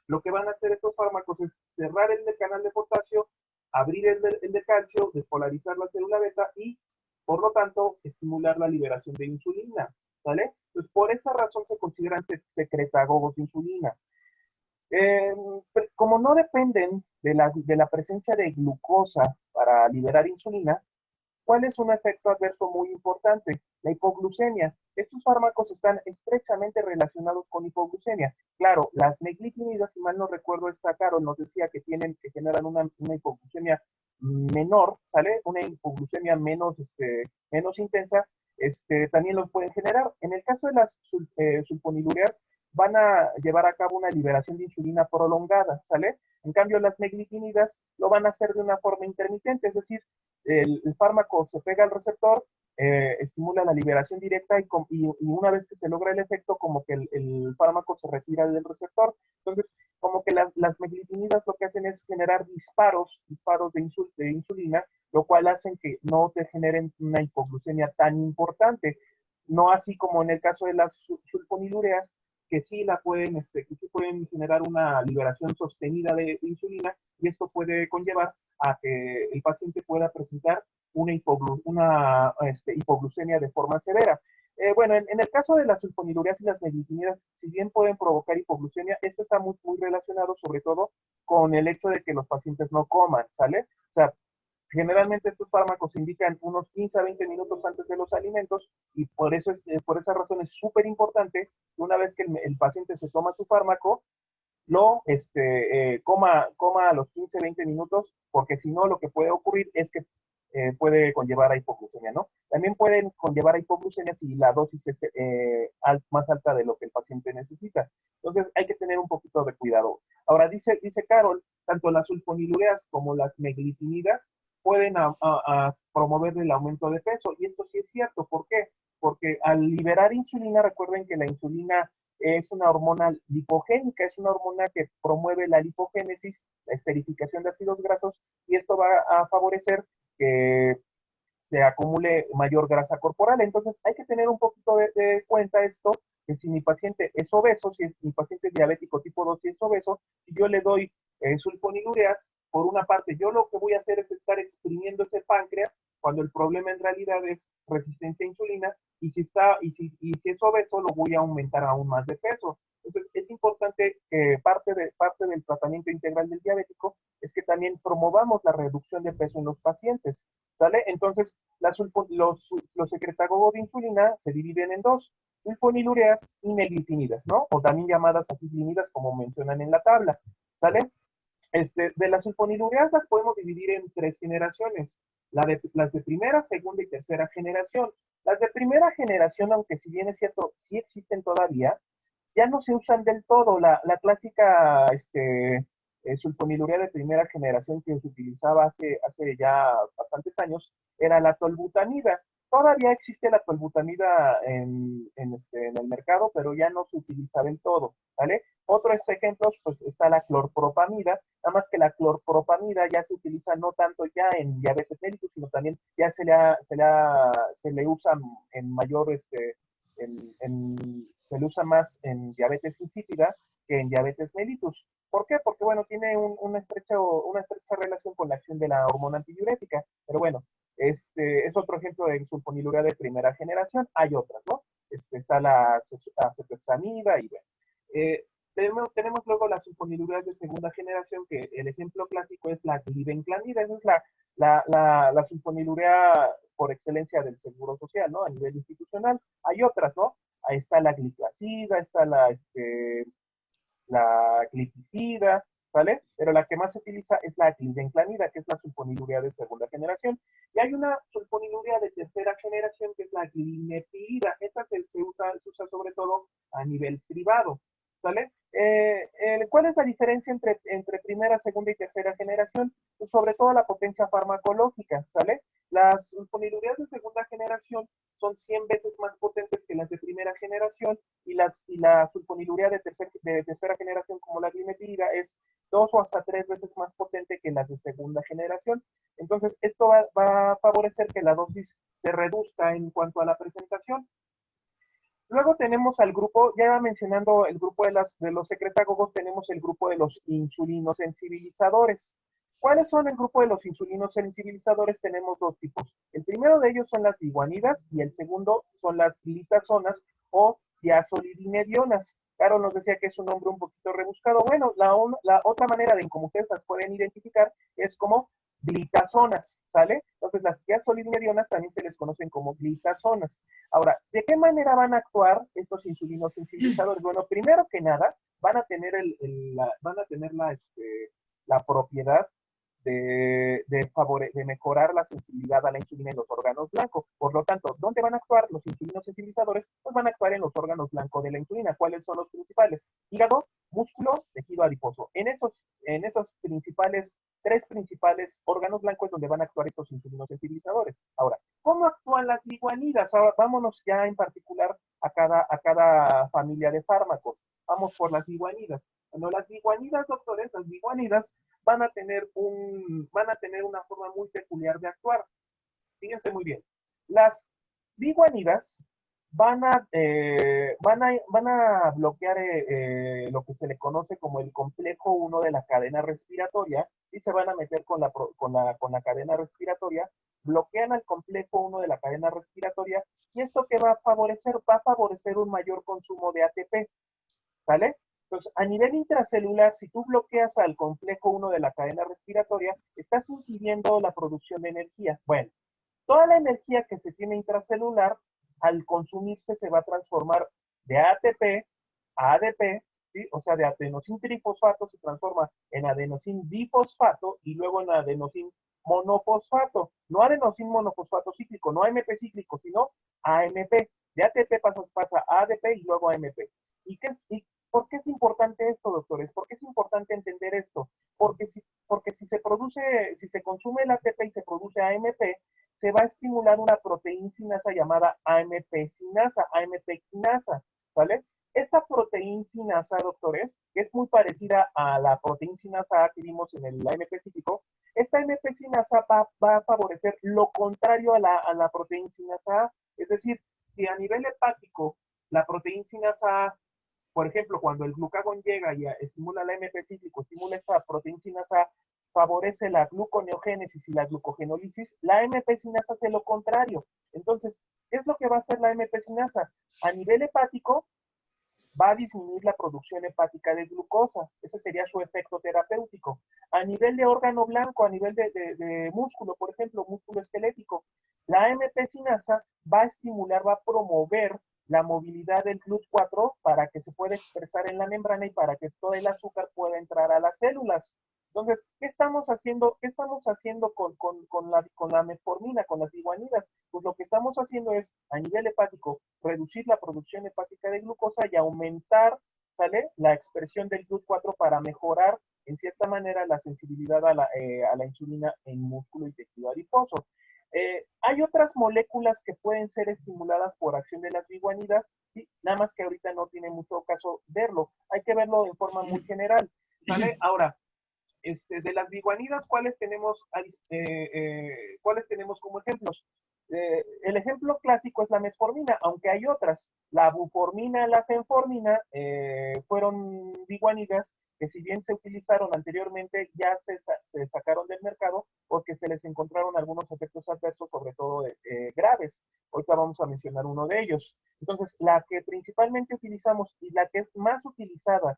lo que van a hacer estos fármacos es cerrar el canal de potasio, abrir el de calcio, despolarizar la célula beta y, por lo tanto, estimular la liberación de insulina, ¿vale? Pues por esa razón se consideran secretagogos de insulina. Como no dependen de la presencia de glucosa para liberar insulina, ¿cuál es un efecto adverso muy importante? La hipoglucemia. Estos fármacos están estrechamente relacionados con hipoglucemia. Claro, las meglitimidas, si mal no recuerdo, Carol nos decía que generan una hipoglucemia menor, ¿sale? Una hipoglucemia menos intensa, también los pueden generar. En el caso de las sulfonilureas, van a llevar a cabo una liberación de insulina prolongada, ¿sale? En cambio, las meglitimidas lo van a hacer de una forma intermitente, es decir, el fármaco se pega al receptor, estimula la liberación directa y una vez que se logra el efecto, como que el fármaco se retira del receptor. Entonces, como que las meglitimidas lo que hacen es generar disparos de insulina, lo cual hacen que no te generen una hipoglucemia tan importante. No así como en el caso de las sulfonilureas, que sí pueden generar una liberación sostenida de insulina, y esto puede conllevar a que el paciente pueda presentar una hipoglucemia de forma severa. Bueno, en el caso de las sulfonilureas y las meglitimidas, si bien pueden provocar hipoglucemia, esto está muy, muy relacionado sobre todo con el hecho de que los pacientes no coman, ¿sale? O sea, generalmente estos fármacos se indican unos 15 a 20 minutos antes de los alimentos, y por esa razón es súper importante que una vez que el paciente se toma su fármaco, lo coma a los 15, 20 minutos, porque si no, lo que puede ocurrir es que puede conllevar a hipoglucemia, ¿no? También pueden conllevar a hipoglucemia si la dosis es más alta de lo que el paciente necesita. Entonces hay que tener un poquito de cuidado. Ahora dice Carol, tanto las sulfonilureas como las meglitinidas pueden promover el aumento de peso, y esto sí es cierto. ¿Por qué? Porque al liberar insulina, recuerden que la insulina es una hormona lipogénica, es una hormona que promueve la lipogénesis, la esterificación de ácidos grasos, y esto va a favorecer que se acumule mayor grasa corporal. Entonces hay que tener un poquito de cuenta esto, que si mi paciente es obeso, si mi paciente es diabético tipo 2 y es obeso, si yo le doy sulfonilureas, por una parte yo lo que voy a hacer es estar exprimiendo ese páncreas, cuando el problema en realidad es resistencia a insulina, y si es obeso, lo voy a aumentar aún más de peso. Entonces es importante que parte del tratamiento integral del diabético es que también promovamos la reducción de peso en los pacientes, ¿sale? Entonces los secretagogos de insulina se dividen en dos: sulfonilureas y meglitinidas, ¿no? O también llamadas aciclinidas, como mencionan en la tabla, ¿sale? De las sulfonilureas las podemos dividir en 3 generaciones: las de primera, segunda y tercera generación. Las de primera generación, aunque si bien es cierto, sí existen todavía, ya no se usan del todo. La clásica sulfonilurea de primera generación que se utilizaba hace ya bastantes años era la tolbutamida. Todavía existe la tolbutamida en el mercado, pero ya no se utiliza del todo, ¿vale? Otros ejemplos, pues está la clorpropamida, nada más que la clorpropamida ya se utiliza no tanto ya en diabetes mellitus, sino también ya se le usa en mayor, se le usa más en diabetes insípida que en diabetes mellitus. ¿Por qué? Porque, bueno, tiene una estrecha relación con la acción de la hormona antidiurética. Pero bueno, es otro ejemplo de sulfonilurea de primera generación. Hay otras, ¿no? Está la acetoxamida y bueno. Tenemos luego las sulfonilureas de segunda generación, que el ejemplo clásico es la glibenclamida. Esa es la sulfonilurea por excelencia del Seguro Social, ¿no? A nivel institucional. Hay otras, ¿no? Ahí está la gliclazida, está la glipizida, ¿vale? Pero la que más se utiliza es la glibenclamida, que es la sulfonilurea de segunda generación. Y hay una sulfonilurea de tercera generación, que es la glimepirida. Esta se usa sobre todo a nivel privado, ¿vale? ¿Cuál es la diferencia entre primera, segunda y tercera generación? Pues sobre todo la potencia farmacológica, ¿vale? Las sulfonilureas de segunda generación son 100 veces más potentes que las de primera generación, y la sulfonilurea de tercera generación, como la glimetida, es 2 o hasta 3 veces más potente que las de segunda generación. Entonces, esto va a favorecer que la dosis se reduzca en cuanto a la presentación. Luego tenemos al grupo, ya mencionando el grupo de los secretagogos, tenemos el grupo de los insulinosensibilizadores. ¿Cuáles son el grupo de los insulinosensibilizadores? Tenemos dos tipos. El primero de ellos son las iguanidas y el segundo son las glitazonas o diazolidinedionas. Carol nos decía que es un nombre un poquito rebuscado. Bueno, la otra manera de cómo ustedes las pueden identificar es como glitazonas, ¿sale? Entonces las diazolidinedionas también se les conocen como glitazonas. Ahora, ¿de qué manera van a actuar estos insulinosensibilizadores? Bueno, primero que nada, van a tener la propiedad de mejorar la sensibilidad a la insulina en los órganos blancos. Por lo tanto, ¿dónde van a actuar los insulinosensibilizadores? Pues van a actuar en los órganos blancos de la insulina. ¿Cuáles son los principales? Hígado, músculo, tejido adiposo. En esos tres principales órganos blancos es donde van a actuar estos insulinosensibilizadores. Ahora, ¿cómo actúan las liguanidas? Ahora, vámonos ya en particular a cada familia de fármacos. Vamos por las liguanidas. Bueno, las liguanidas, doctores, las liguanidas van a tener una forma muy peculiar de actuar. Fíjense muy bien. Las liguanidas van a bloquear lo que se le conoce como el complejo 1 de la cadena respiratoria, y se van a meter con la cadena respiratoria, bloquean al complejo 1 de la cadena respiratoria, y esto que va a favorecer un mayor consumo de ATP, ¿vale? Entonces, a nivel intracelular, si tú bloqueas al complejo 1 de la cadena respiratoria, estás impidiendo la producción de energía. Bueno, toda la energía que se tiene intracelular, al consumirse, se va a transformar de ATP a ADP, ¿sí? O sea, de adenosin trifosfato se transforma en adenosin difosfato y luego en adenosin monofosfato, no adenosin monofosfato cíclico, no AMP cíclico, sino AMP. De ATP pasa a ADP y luego a AMP. ¿Y por qué es importante esto, doctores? ¿Por qué es importante entender esto? Porque si se produce, si se consume el ATP y se produce AMP, se va a estimular una proteína sinasa llamada AMP sinasa, AMP quinasa, ¿vale? Esta proteína sinasa, doctores, que es muy parecida a la proteína sinasa A que vimos en el AMP cíclico, esta AMP sinasa va a favorecer lo contrario a la proteína sinasa A, es decir, si a nivel hepático la proteína sinasa A, por ejemplo, cuando el glucagón llega y estimula la AMP cíclico, estimula esta proteína sinasa A, favorece la gluconeogénesis y la glucogenólisis, la AMP sinasa hace lo contrario. Entonces, ¿qué es lo que va a hacer la AMP sinasa? A nivel hepático, va a disminuir la producción hepática de glucosa. Ese sería su efecto terapéutico. A nivel de órgano blanco, a nivel de músculo, por ejemplo, músculo esquelético, la AMP sinasa va a estimular, va a promover la movilidad del GLUT4 para que se pueda expresar en la membrana y para que todo el azúcar pueda entrar a las células. Entonces, ¿qué estamos haciendo con la metformina, con las iguanidas? Pues lo que estamos haciendo es, a nivel hepático, reducir la producción hepática de glucosa y aumentar, ¿sale?, la expresión del GLUT4 para mejorar, en cierta manera, la sensibilidad a la insulina en músculo y tejido adiposo. Hay otras moléculas que pueden ser estimuladas por acción de las biguanidas, ¿sí? Nada más que ahorita no tiene mucho caso verlo. Hay que verlo en forma muy general, ¿vale? Ahora, de las biguanidas, ¿cuáles tenemos como ejemplos? El ejemplo clásico es la metformina, aunque hay otras. La buformina, la fenformina, fueron biguanidas que, si bien se utilizaron anteriormente, ya se sacaron del mercado porque se les encontraron algunos efectos adversos, sobre todo graves. Ahorita vamos a mencionar uno de ellos. Entonces, la que principalmente utilizamos y la que es más utilizada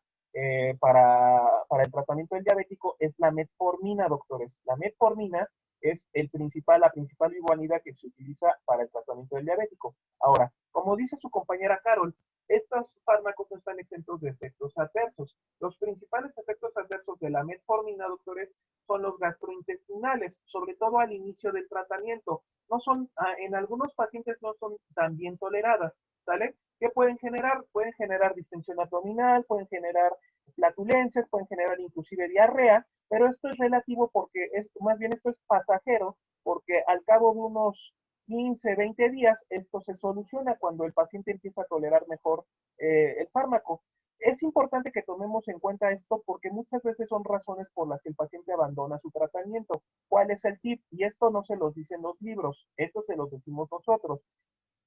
para el tratamiento del diabético es la metformina, doctores. La metformina es la principal biguanida que se utiliza para el tratamiento del diabético. Ahora, como dice su compañera Carol, estos fármacos no están exentos de efectos adversos. Los principales efectos adversos de la metformina, doctores, son los gastrointestinales, sobre todo al inicio del tratamiento. No son, en algunos pacientes no son tan bien toleradas, ¿sale? ¿Qué pueden generar? Pueden generar distensión abdominal, pueden generar flatulencias, pueden generar inclusive diarrea, pero esto es relativo porque más bien esto es pasajero, porque al cabo de unos 15, 20 días esto se soluciona cuando el paciente empieza a tolerar mejor el fármaco. Es importante que tomemos en cuenta esto porque muchas veces son razones por las que el paciente abandona su tratamiento. ¿Cuál es el tip? Y esto no se los dicen los libros, esto se los decimos nosotros.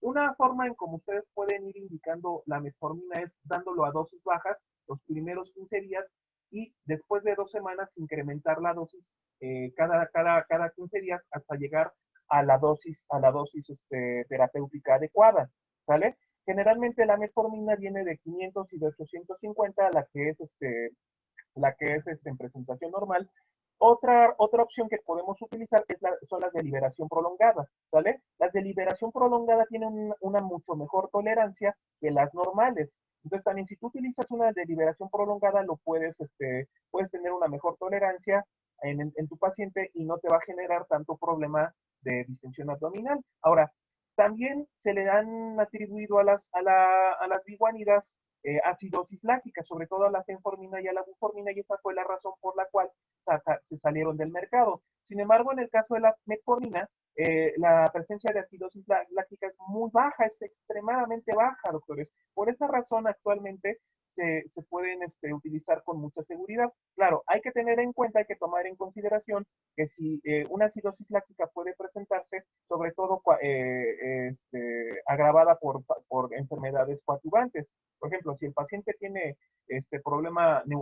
Una forma en cómo ustedes pueden ir indicando la metformina es dándolo a dosis bajas los primeros 15 días y después de 2 semanas incrementar la dosis cada 15 días hasta llegar a la dosis terapéutica adecuada, ¿sale? Generalmente la metformina viene de 500 y de 850, la que es en presentación normal. Otra opción que podemos utilizar son las de liberación prolongada, ¿vale? Las de liberación prolongada tienen una mucho mejor tolerancia que las normales. Entonces, también si tú utilizas una de liberación prolongada, puedes tener una mejor tolerancia en tu paciente y no te va a generar tanto problema de distensión abdominal. Ahora, también se le han atribuido a las biguanidas acidosis láctica, sobre todo a la fenformina y a la buformina, y esa fue la razón por la cual se salieron del mercado. Sin embargo, en el caso de la metformina, la presencia de acidosis láctica es muy baja, es extremadamente baja, doctores. Por esa razón, actualmente se pueden utilizar con mucha seguridad. Claro, hay que tener en cuenta, hay que tomar en consideración que si una acidosis láctica puede presentarse, sobre todo agravada por enfermedades coadyuvantes. Por ejemplo, si el paciente tiene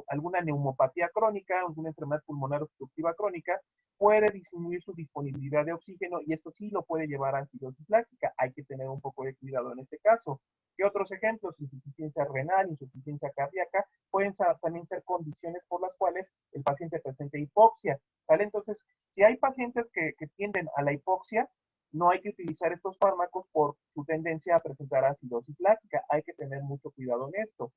alguna neumopatía crónica, alguna enfermedad pulmonar obstructiva crónica, puede disminuir su disponibilidad de oxígeno y esto sí lo puede llevar a acidosis láctica. Hay que tener un poco de cuidado en este caso. ¿Qué otros ejemplos? Insuficiencia renal, insuficiencia cardíaca, pueden también ser condiciones por las cuales el paciente presente hipoxia, ¿vale? Entonces, si hay pacientes que tienden a la hipoxia, no hay que utilizar estos fármacos por su tendencia a presentar acidosis láctica. Hay que tener mucho cuidado en esto.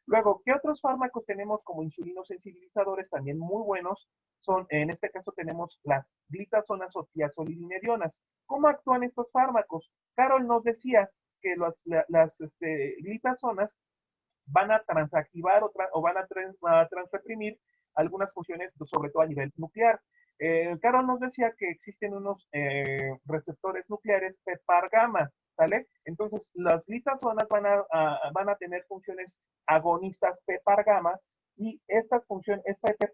Luego, ¿qué otros fármacos tenemos como insulinosensibilizadores también muy buenos? Son, en este caso tenemos las glitazonas o tiazolidinedionas. ¿Cómo actúan estos fármacos? Carol nos decía que las glitazonas van a transactivar o van a transreprimir algunas funciones, sobre todo a nivel nuclear. Carol nos decía que existen unos receptores nucleares PEPAR gamma, ¿sale? Entonces, las glitazonas van a tener funciones agonistas PEPAR gamma y estas funciones,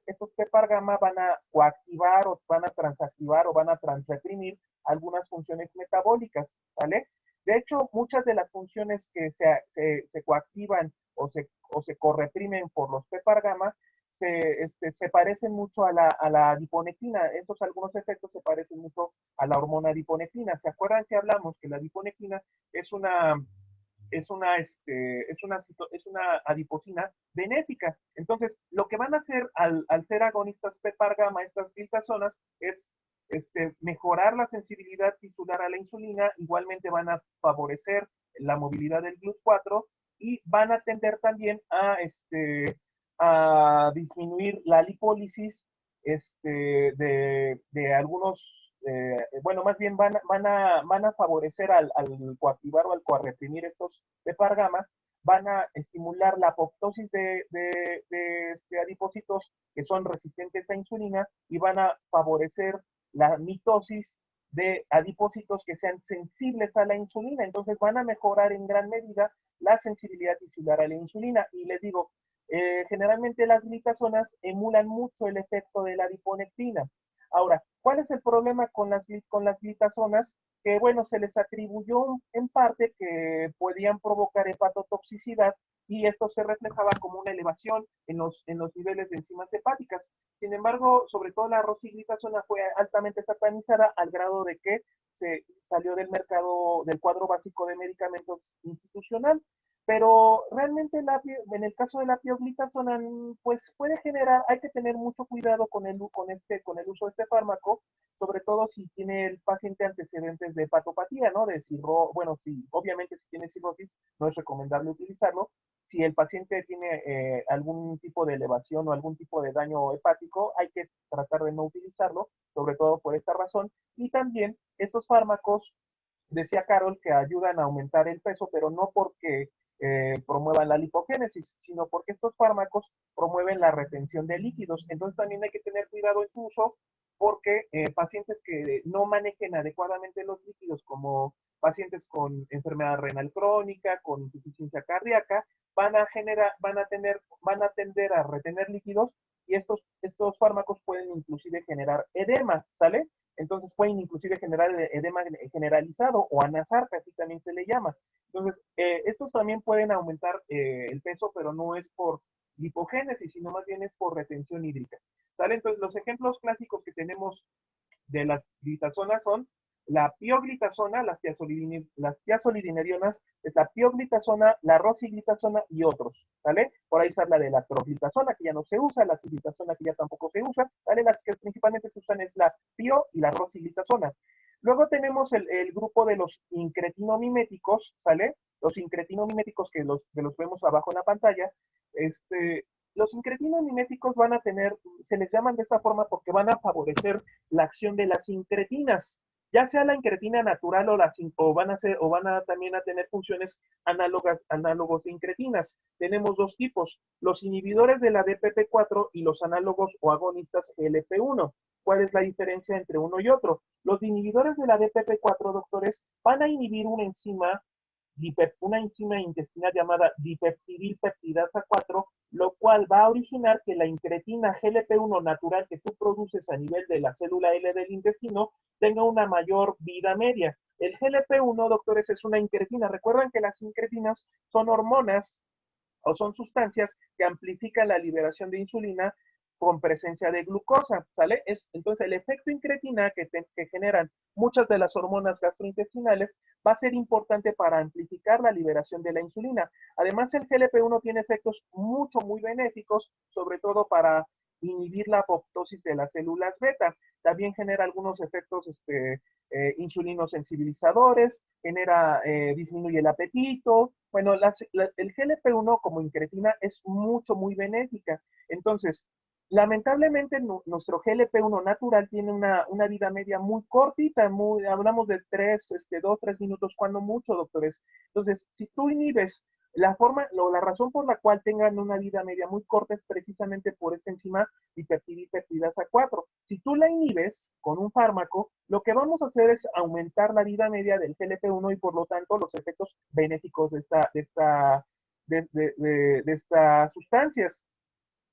estos PEPAR gamma van a coactivar o van a transactivar o van a transreprimir algunas funciones metabólicas, ¿vale? De hecho, muchas de las funciones que se coactivan o se correprimen por los PEPAR gamma se parecen mucho a la adiponectina. Estos algunos efectos se parecen mucho a la hormona adiponectina. ¿Se acuerdan que hablamos que la adiponectina es una es una adiposina benéfica? Entonces, lo que van a hacer al ser agonistas PEPAR gamma, estas glitazonas, es mejorar la sensibilidad tisular a la insulina, igualmente van a favorecer la movilidad del GLUT4 y van a tender también a disminuir la lipólisis de algunos, bueno, más bien van a favorecer al coactivar o al coarreprimir estos PEPAR gamma, van a estimular la apoptosis de adipocitos que son resistentes a insulina y van a favorecer la mitosis de adipocitos que sean sensibles a la insulina. Entonces van a mejorar en gran medida la sensibilidad tisular a la insulina. Y les digo, generalmente las glitazonas emulan mucho el efecto de la adiponectina. Ahora, ¿cuál es el problema con las glitazonas? Que, bueno, se les atribuyó en parte que podían provocar hepatotoxicidad y esto se reflejaba como una elevación en los niveles de enzimas hepáticas. Sin embargo, sobre todo la rosiglitazona fue altamente satanizada al grado de que se salió del mercado, del cuadro básico de medicamentos institucional. Pero realmente en el caso de la pioglitazona, pues puede generar, hay que tener mucho cuidado con el uso de este fármaco, sobre todo si tiene el paciente antecedentes de hepatopatía, ¿no? Bueno, sí, obviamente si tiene cirrosis no es recomendable utilizarlo. Si el paciente tiene algún tipo de elevación o algún tipo de daño hepático, hay que tratar de no utilizarlo, sobre todo por esta razón. Y también estos fármacos, decía Carol, que ayudan a aumentar el peso, pero no porque promuevan la lipogénesis, sino porque estos fármacos promueven la retención de líquidos. Entonces también hay que tener cuidado en su uso porque pacientes que no manejen adecuadamente los líquidos, como pacientes con enfermedad renal crónica, con insuficiencia cardíaca, van a tender a retener líquidos y estos fármacos pueden inclusive generar edema, ¿sale? Entonces pueden inclusive generar edema generalizado o anasarca, así también se le llama. Entonces, estos también pueden aumentar el peso, pero no es por lipogénesis, sino más bien es por retención hídrica. ¿Sale? Entonces, los ejemplos clásicos que tenemos de las glitazonas son la pioglitazona, las tiazolidinedionas, es la pioglitazona, la rosiglitazona y otros, ¿vale? Por ahí se habla de la troglitazona, que ya no se usa, la ciglitazona, que ya tampoco se usa, ¿vale? Las que principalmente se usan es la pio y la rosiglitazona. Luego tenemos el grupo de los incretinomiméticos, ¿sale? Los incretinomiméticos que los vemos abajo en la pantalla, los incretinomiméticos van a tener, se les llaman de esta forma porque van a favorecer la acción de las incretinas, ya sea la incretina natural o van a también a tener funciones análogos de incretinas. Tenemos dos tipos, los inhibidores de la DPP4 y los análogos o agonistas GLP1. ¿Cuál es la diferencia entre uno y otro? Los inhibidores de la DPP4, doctores, van a inhibir una enzima intestinal llamada dipeptidilpeptidasa 4, lo cual va a originar que la incretina GLP1 natural que tú produces a nivel de la célula L del intestino tenga una mayor vida media. El GLP1, doctores, es una incretina. Recuerden que las incretinas son hormonas o son sustancias que amplifican la liberación de insulina con presencia de glucosa, ¿sale? Entonces, el efecto incretina que generan muchas de las hormonas gastrointestinales va a ser importante para amplificar la liberación de la insulina. Además, el GLP-1 tiene efectos muy benéficos, sobre todo para inhibir la apoptosis de las células beta. También genera algunos efectos insulinosensibilizadores, disminuye el apetito, Bueno, el GLP-1 como incretina es muy benéfica. Entonces, lamentablemente nuestro GLP-1 natural tiene una vida media muy cortita, hablamos de 2, 3 minutos cuando mucho, doctores. Entonces, si tú inhibes la razón por la cual tengan una vida media muy corta es precisamente por esta enzima hipertidipeptidasa 4. Si tú la inhibes con un fármaco, lo que vamos a hacer es aumentar la vida media del GLP-1 y por lo tanto los efectos benéficos de estas sustancias.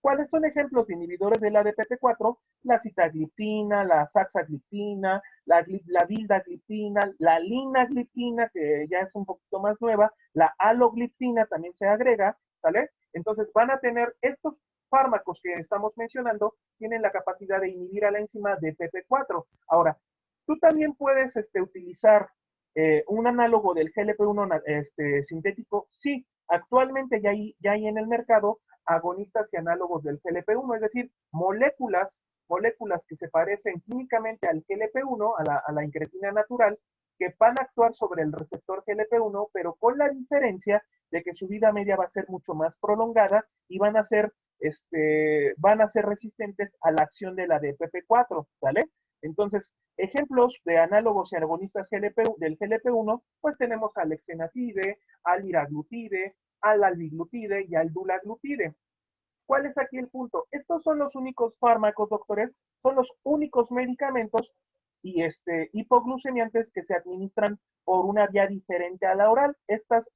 ¿Cuáles son ejemplos de inhibidores de la DPP4? La sitagliptina, la saxagliptina, la vildagliptina, la linagliptina, que ya es un poquito más nueva, la alogliptina también se agrega, ¿sale? Entonces van a tener estos fármacos que estamos mencionando, tienen la capacidad de inhibir a la enzima DPP4. Ahora, tú también puedes utilizar un análogo del GLP-1 sintético. Sí, actualmente ya hay en el mercado agonistas y análogos del GLP-1, es decir, moléculas que se parecen químicamente al GLP-1, a la incretina natural, que van a actuar sobre el receptor GLP-1, pero con la diferencia de que su vida media va a ser mucho más prolongada y van a ser resistentes a la acción de la DPP4, ¿vale? Entonces, ejemplos de análogos y agonistas del GLP-1, pues tenemos al exenatide, al liraglutide, al albiglutide y al dulaglutide. ¿Cuál es aquí el punto? Estos son los únicos fármacos, doctores, son los únicos medicamentos y hipoglucemiantes que se administran por una vía diferente a la oral. Estos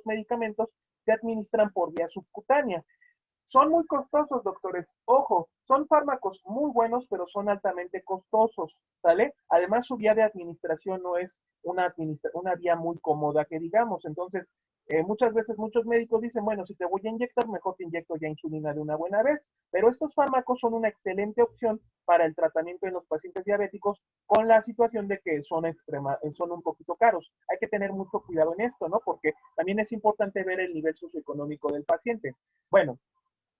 medicamentos se administran por vía subcutánea. Son muy costosos, doctores. Ojo, son fármacos muy buenos, pero son altamente costosos, ¿sale? Además, su vía de administración no es una vía muy cómoda, que digamos. Entonces, muchas veces muchos médicos dicen, bueno, si te voy a inyectar, mejor te inyecto ya insulina de una buena vez. Pero estos fármacos son una excelente opción para el tratamiento en los pacientes diabéticos con la situación de que son un poquito caros. Hay que tener mucho cuidado en esto, ¿no? Porque también es importante ver el nivel socioeconómico del paciente. Bueno,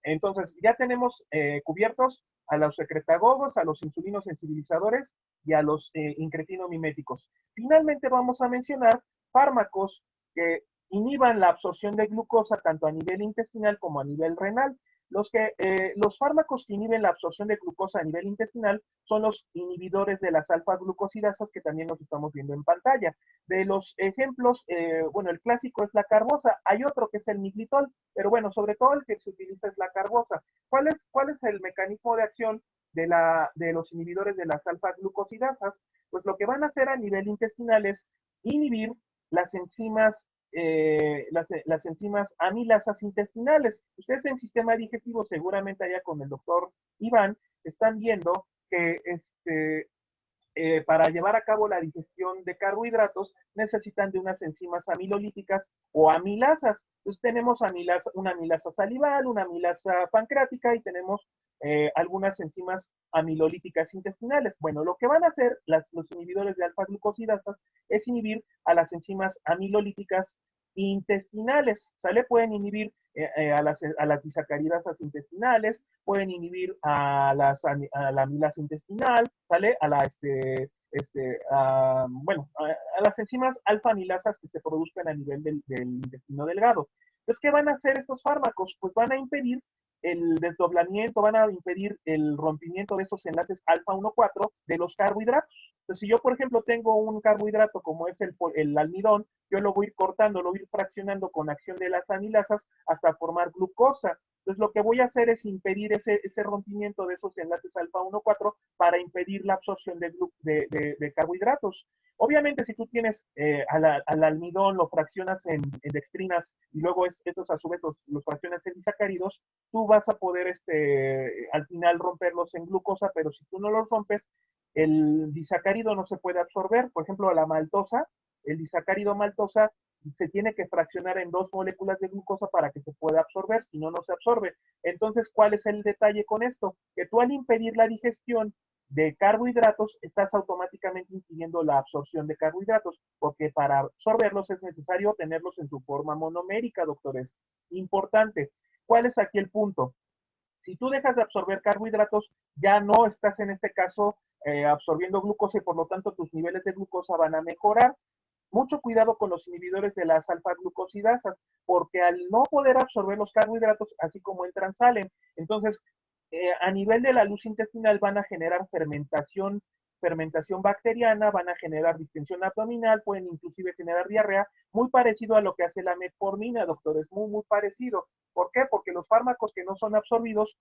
entonces, ya tenemos cubiertos a los secretagogos, a los insulinos sensibilizadores y a los incretinomiméticos. Finalmente vamos a mencionar fármacos que inhiban la absorción de glucosa tanto a nivel intestinal como a nivel renal. Los fármacos que inhiben la absorción de glucosa a nivel intestinal son los inhibidores de las alfa-glucosidasas que también nos estamos viendo en pantalla. De los ejemplos, bueno, el clásico es la carbosa, hay otro que es el miglitol, pero bueno, sobre todo el que se utiliza es la carbosa. ¿Cuál es el mecanismo de acción de los inhibidores de las alfa-glucosidasas? Pues lo que van a hacer a nivel intestinal es inhibir las enzimas las enzimas amilasas intestinales. Ustedes en sistema digestivo, seguramente allá con el doctor Iván, están viendo que para llevar a cabo la digestión de carbohidratos necesitan de unas enzimas amilolíticas o amilasas. Entonces tenemos una amilasa salival, una amilasa pancreática y tenemos algunas enzimas amilolíticas intestinales. Bueno, lo que van a hacer los inhibidores de alfa-glucosidasas es inhibir a las enzimas amilolíticas intestinales, ¿sale? Pueden inhibir a las disacaridasas intestinales, pueden inhibir a la amilasa intestinal, ¿sale? A las enzimas alfa-amilasas que se produzcan a nivel del intestino delgado. Entonces, ¿qué van a hacer estos fármacos? Pues van a impedir el desdoblamiento, van a impedir el rompimiento de esos enlaces alfa-1,4 de los carbohidratos. Entonces, si yo, por ejemplo, tengo un carbohidrato como es el almidón, yo lo voy a ir cortando, lo voy a ir fraccionando con acción de las amilasas hasta formar glucosa. Entonces, lo que voy a hacer es impedir ese rompimiento de esos enlaces alfa-1,4 para impedir la absorción de carbohidratos. Obviamente, si tú tienes al almidón, lo fraccionas en dextrinas y luego estos a su vez los fraccionas en disacáridos, tú vas a poder al final romperlos en glucosa, pero si tú no los rompes, el disacárido no se puede absorber. Por ejemplo, la maltosa, el disacárido maltosa se tiene que fraccionar en 2 moléculas de glucosa para que se pueda absorber, si no, no se absorbe. Entonces, ¿cuál es el detalle con esto? Que tú al impedir la digestión de carbohidratos, estás automáticamente impidiendo la absorción de carbohidratos, porque para absorberlos es necesario tenerlos en su forma monomérica, doctores. Importante. ¿Cuál es aquí el punto? Si tú dejas de absorber carbohidratos, ya no estás en este caso absorbiendo glucosa y por lo tanto tus niveles de glucosa van a mejorar. mucho cuidado con los inhibidores de las alfa-glucosidasas, porque al no poder absorber los carbohidratos, así como entran, salen. Entonces, a nivel de la luz intestinal van a generar fermentación bacteriana, van a generar distensión abdominal, pueden inclusive generar diarrea, muy parecido a lo que hace la metformina, doctores, muy parecido. ¿Por qué? Porque los fármacos que no son absorbidos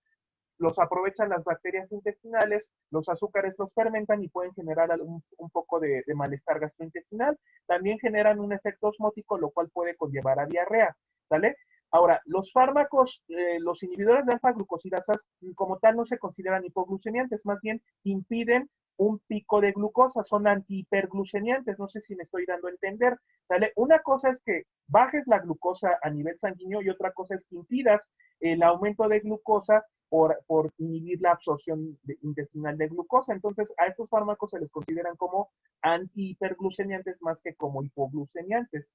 los aprovechan las bacterias intestinales, los azúcares los fermentan y pueden generar un poco de malestar gastrointestinal. También generan un efecto osmótico, lo cual puede conllevar a diarrea, ¿sale? Ahora, los fármacos, los inhibidores de alfa-glucosidasas, como tal, no se consideran hipoglucemiantes, más bien impiden un pico de glucosa, son antihiperglucemiantes, no sé si me estoy dando a entender, ¿sale? Una cosa es que bajes la glucosa a nivel sanguíneo y otra cosa es que impidas el aumento de glucosa por inhibir la absorción intestinal de glucosa. Entonces, a estos fármacos se les consideran como antihiperglucemiantes más que como hipoglucemiantes.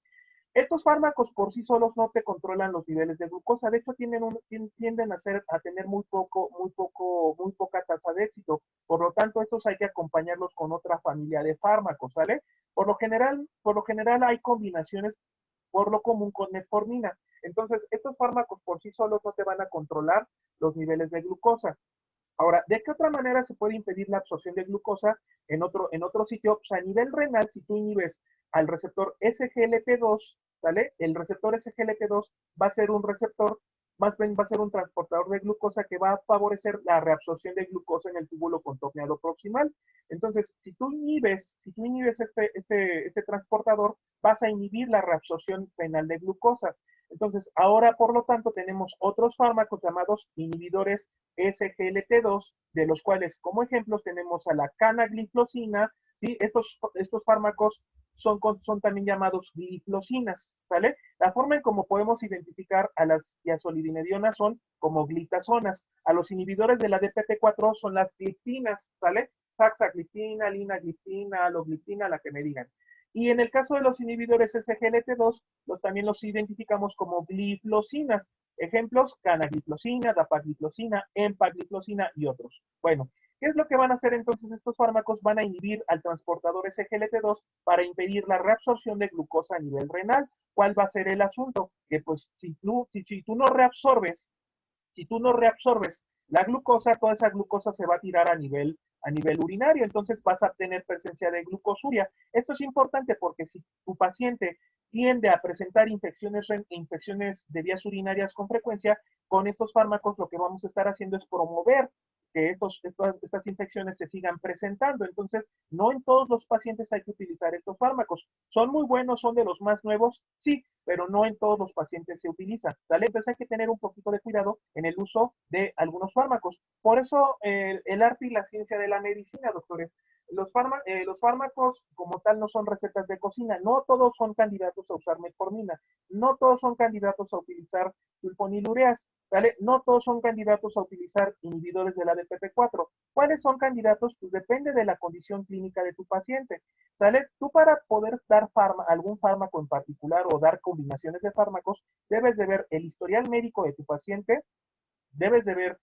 Estos fármacos por sí solos no te controlan los niveles de glucosa, de hecho tienden a tener muy poca tasa de éxito, por lo tanto estos hay que acompañarlos con otra familia de fármacos, ¿vale? Por lo general hay combinaciones por lo común con metformina. Entonces, estos fármacos por sí solos no te van a controlar los niveles de glucosa. Ahora, ¿de qué otra manera se puede impedir la absorción de glucosa en otro sitio? Pues a nivel renal, si tú inhibes al receptor SGLT2, ¿vale? El receptor SGLT2 va a ser un receptor, más bien va a ser un transportador de glucosa que va a favorecer la reabsorción de glucosa en el túbulo contorneado proximal. Entonces, si tú inhibes este transportador, vas a inhibir la reabsorción renal de glucosa. Entonces, ahora, por lo tanto, tenemos otros fármacos llamados inhibidores SGLT2, de los cuales, como ejemplos, tenemos a la canagliflozina, ¿sí? Estos fármacos son también llamados gliflocinas, ¿vale? La forma en cómo podemos identificar a las diazolidinedionas son como glitazonas. A los inhibidores de la DPP4 son las gliptinas, ¿vale? Saxagliptina, linagliptina, alogliptina, la que me digan. Y en el caso de los inhibidores SGLT2, también los identificamos como gliflocinas. Ejemplos, canagliflozina, dapagliflozina, empagliflozina y otros. Bueno, ¿qué es lo que van a hacer entonces estos fármacos? Van a inhibir al transportador SGLT2 para impedir la reabsorción de glucosa a nivel renal. ¿Cuál va a ser el asunto? Que pues si tú no reabsorbes la glucosa, toda esa glucosa se va a tirar a nivel urinario, entonces vas a tener presencia de glucosuria. Esto es importante porque si tu paciente tiende a presentar infecciones de vías urinarias con frecuencia, con estos fármacos lo que vamos a estar haciendo es promover que estas infecciones se sigan presentando. Entonces, no en todos los pacientes hay que utilizar estos fármacos. ¿Son muy buenos, son de los más nuevos? Sí, pero no en todos los pacientes se utilizan, ¿vale? Entonces hay que tener un poquito de cuidado en el uso de algunos fármacos. Por eso el arte y la ciencia de la medicina, doctores, los fármacos como tal no son recetas de cocina, no todos son candidatos a usar metformina, no todos son candidatos a utilizar sulfonilureas, ¿vale? No todos son candidatos a utilizar inhibidores de la DPP4. ¿Cuáles son candidatos? Pues depende de la condición clínica de tu paciente, ¿sale? Tú para poder dar algún fármaco en particular o dar combinaciones de fármacos, debes de ver el historial médico de tu paciente, debes de ver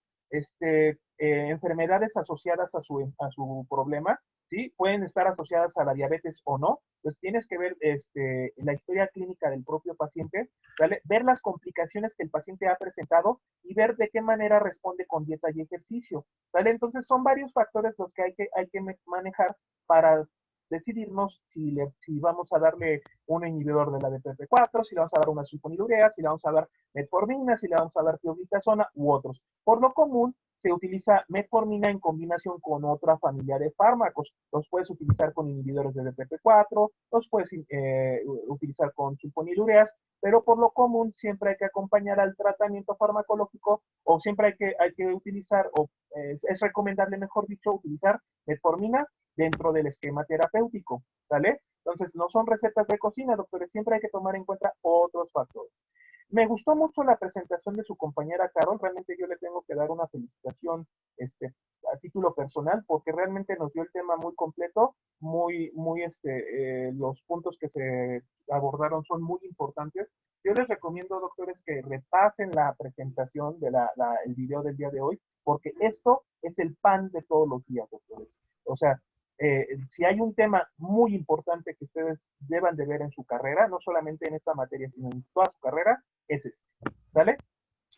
enfermedades asociadas a su problema, ¿sí? Pueden estar asociadas a la diabetes o no, entonces tienes que ver la historia clínica del propio paciente, ¿vale? Ver las complicaciones que el paciente ha presentado y ver de qué manera responde con dieta y ejercicio, ¿vale? Entonces son varios factores los que hay que manejar para decidirnos si vamos a darle un inhibidor de la DPP4, si le vamos a dar una sulfonilurea, si le vamos a dar metformina, si le vamos a dar tioglutasona u otros. Por lo común, se utiliza metformina en combinación con otra familia de fármacos. Los puedes utilizar con inhibidores de DPP4, los puedes utilizar con sulfonilureas, pero por lo común siempre hay que acompañar al tratamiento farmacológico o siempre hay que utilizar, o es recomendable, mejor dicho, utilizar metformina dentro del esquema terapéutico, ¿vale? Entonces, no son recetas de cocina, doctores, siempre hay que tomar en cuenta otros factores. Me gustó mucho la presentación de su compañera Carol, realmente yo le tengo que dar una felicitación a título personal, porque realmente nos dio el tema muy completo, los puntos que se abordaron son muy importantes. Yo les recomiendo, doctores, que repasen la presentación el video del día de hoy, porque esto es el pan de todos los días, doctores. O sea, Si hay un tema muy importante que ustedes deban de ver en su carrera, no solamente en esta materia, sino en toda su carrera, es este. ¿Sale?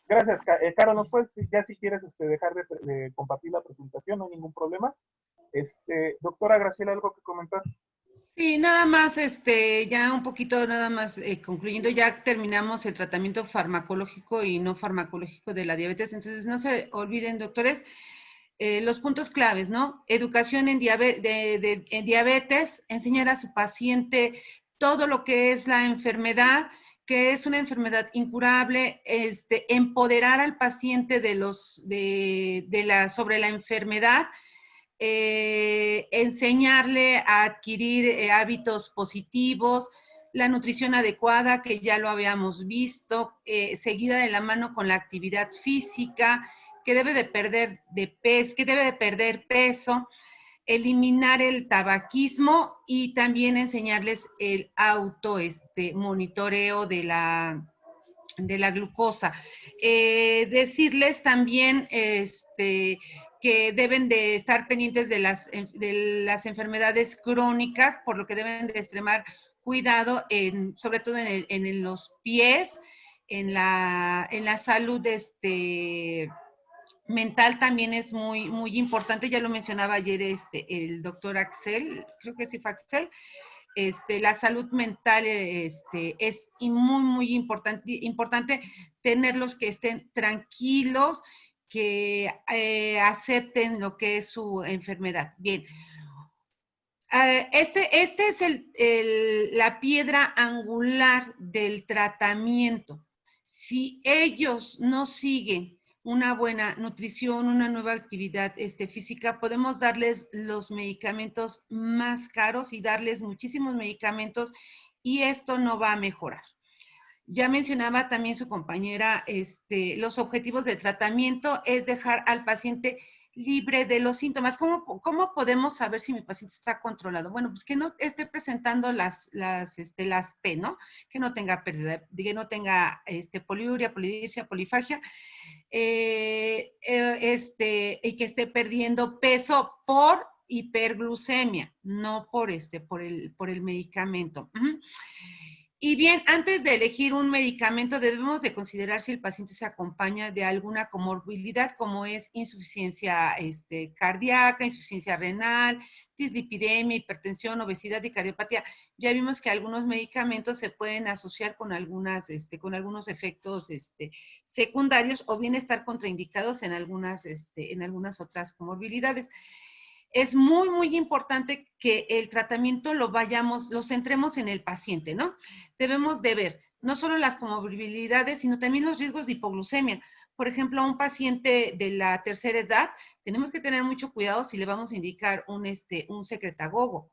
Gracias, Caro. ¿Nos puedes, ya si quieres dejar de compartir la presentación? No hay ningún problema. Doctora Graciela, ¿algo que comentar? Sí, nada más, ya un poquito, nada más concluyendo, ya terminamos el tratamiento farmacológico y no farmacológico de la diabetes. Entonces, no se olviden, doctores, los puntos claves, ¿no? Educación en diabetes, enseñar a su paciente todo lo que es la enfermedad, que es una enfermedad incurable, empoderar al paciente sobre la enfermedad, enseñarle a adquirir hábitos positivos, la nutrición adecuada, que ya lo habíamos visto, seguida de la mano con la actividad física, que debe de perder peso, eliminar el tabaquismo y también enseñarles el monitoreo de la glucosa. Decirles también que deben de estar pendientes de las enfermedades crónicas, por lo que deben de extremar cuidado, sobre todo en los pies, en la salud mental también es muy, muy importante. Ya lo mencionaba ayer el doctor Axel, creo que sí fue Axel. La salud mental es muy, muy importante tenerlos que estén tranquilos, que acepten lo que es su enfermedad. Bien, este es la piedra angular del tratamiento. Si ellos no siguen una buena nutrición, una nueva actividad física, podemos darles los medicamentos más caros y darles muchísimos medicamentos y esto no va a mejorar. Ya mencionaba también su compañera, los objetivos del tratamiento es dejar al paciente libre de los síntomas. ¿Cómo podemos saber si mi paciente está controlado? Bueno, pues que no esté presentando las P, ¿no? Que no tenga pérdida, que no tenga poliuria, polidipsia, polifagia, y que esté perdiendo peso por hiperglucemia, no por el medicamento. Y bien, antes de elegir un medicamento debemos de considerar si el paciente se acompaña de alguna comorbilidad como es insuficiencia cardíaca, insuficiencia renal, dislipidemia, hipertensión, obesidad y cardiopatía. Ya vimos que algunos medicamentos se pueden asociar con algunos efectos secundarios o bien estar contraindicados en algunas otras comorbilidades. Es muy, muy importante que el tratamiento lo centremos en el paciente, ¿no? Debemos de ver no solo las comorbilidades, sino también los riesgos de hipoglucemia. Por ejemplo, a un paciente de la tercera edad, tenemos que tener mucho cuidado si le vamos a indicar un secretagogo.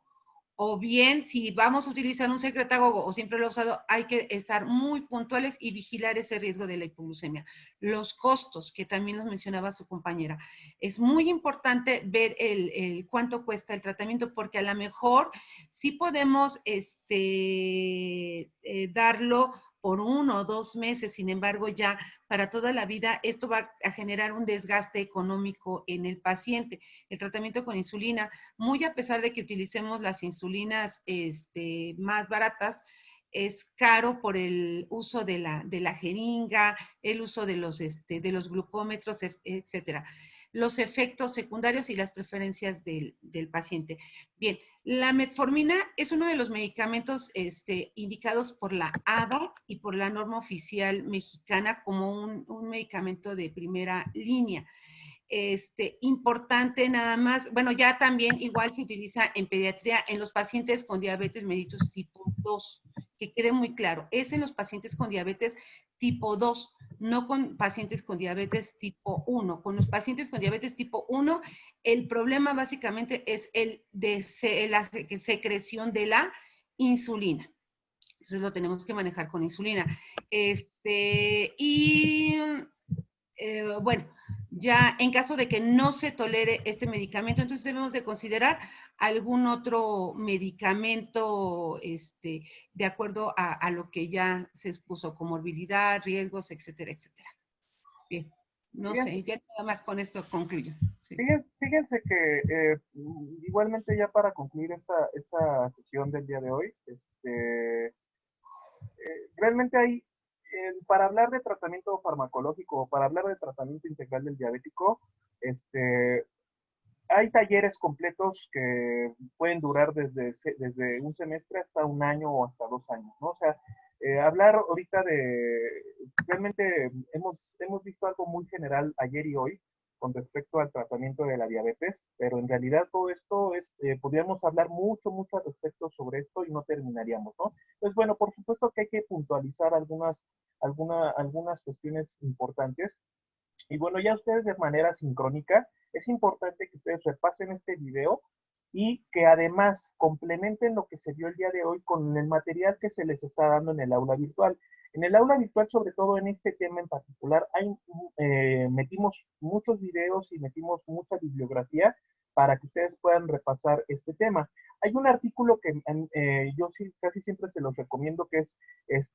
O bien, si vamos a utilizar un secretagogo o siempre lo he usado, hay que estar muy puntuales y vigilar ese riesgo de la hipoglucemia. Los costos, que también los mencionaba su compañera. Es muy importante ver cuánto cuesta el tratamiento, porque a lo mejor sí podemos darlo por 1 o 2 meses, sin embargo ya para toda la vida esto va a generar un desgaste económico en el paciente. El tratamiento con insulina, muy a pesar de que utilicemos las insulinas más baratas, es caro por el uso de la jeringa, el uso de los glucómetros, etcétera. Los efectos secundarios y las preferencias del paciente. Bien, la metformina es uno de los medicamentos indicados por la ADA y por la norma oficial mexicana como un medicamento de primera línea. Importante nada más, bueno, ya también igual se utiliza en pediatría en los pacientes con diabetes mellitus tipo 2, que quede muy claro, es en los pacientes con diabetes tipo 2, no con pacientes con diabetes tipo 1. Con los pacientes con diabetes tipo 1, el problema básicamente es la secreción de la insulina. Entonces lo tenemos que manejar con insulina. Bueno, ya en caso de que no se tolere este medicamento, entonces debemos de considerar algún otro medicamento de acuerdo a lo que ya se expuso, comorbilidad, riesgos, etcétera, etcétera. Bien, No Fíjense, sé, ya nada más con esto concluyo. Sí. fíjense que igualmente ya para concluir esta sesión del día de hoy, realmente hay, para hablar de tratamiento farmacológico o para hablar de tratamiento integral del diabético, hay talleres completos que pueden durar desde un semestre hasta un año o hasta 2 años, ¿no? O sea, hablar ahorita realmente hemos visto algo muy general ayer y hoy con respecto al tratamiento de la diabetes, pero en realidad todo esto podríamos hablar mucho al respecto sobre esto y no terminaríamos, ¿no? Entonces, bueno, por supuesto que hay que puntualizar algunas cuestiones importantes. Y bueno, ya ustedes de manera sincrónica, es importante que ustedes repasen este video y que además complementen lo que se vio el día de hoy con el material que se les está dando en el aula virtual. En el aula virtual, sobre todo en este tema en particular, metimos muchos videos y metimos mucha bibliografía para que ustedes puedan repasar este tema. Hay un artículo que yo sí, casi siempre se los recomiendo, que es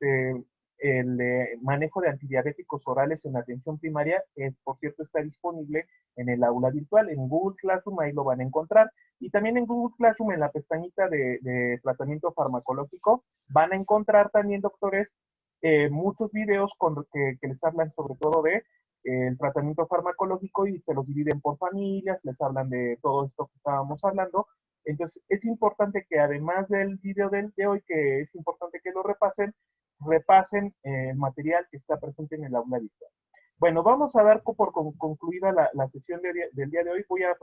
el manejo de antidiabéticos orales en atención primaria, por cierto, está disponible en el aula virtual, en Google Classroom, ahí lo van a encontrar. Y también en Google Classroom, en la pestañita de tratamiento farmacológico, van a encontrar también, doctores, muchos videos que les hablan sobre todo de el tratamiento farmacológico y se los dividen por familias, les hablan de todo esto que estábamos hablando. Entonces, es importante que además del video de hoy, que es importante que lo repasen el material que está presente en el aula virtual. Bueno, vamos a dar por concluida la sesión del día de hoy. Voy a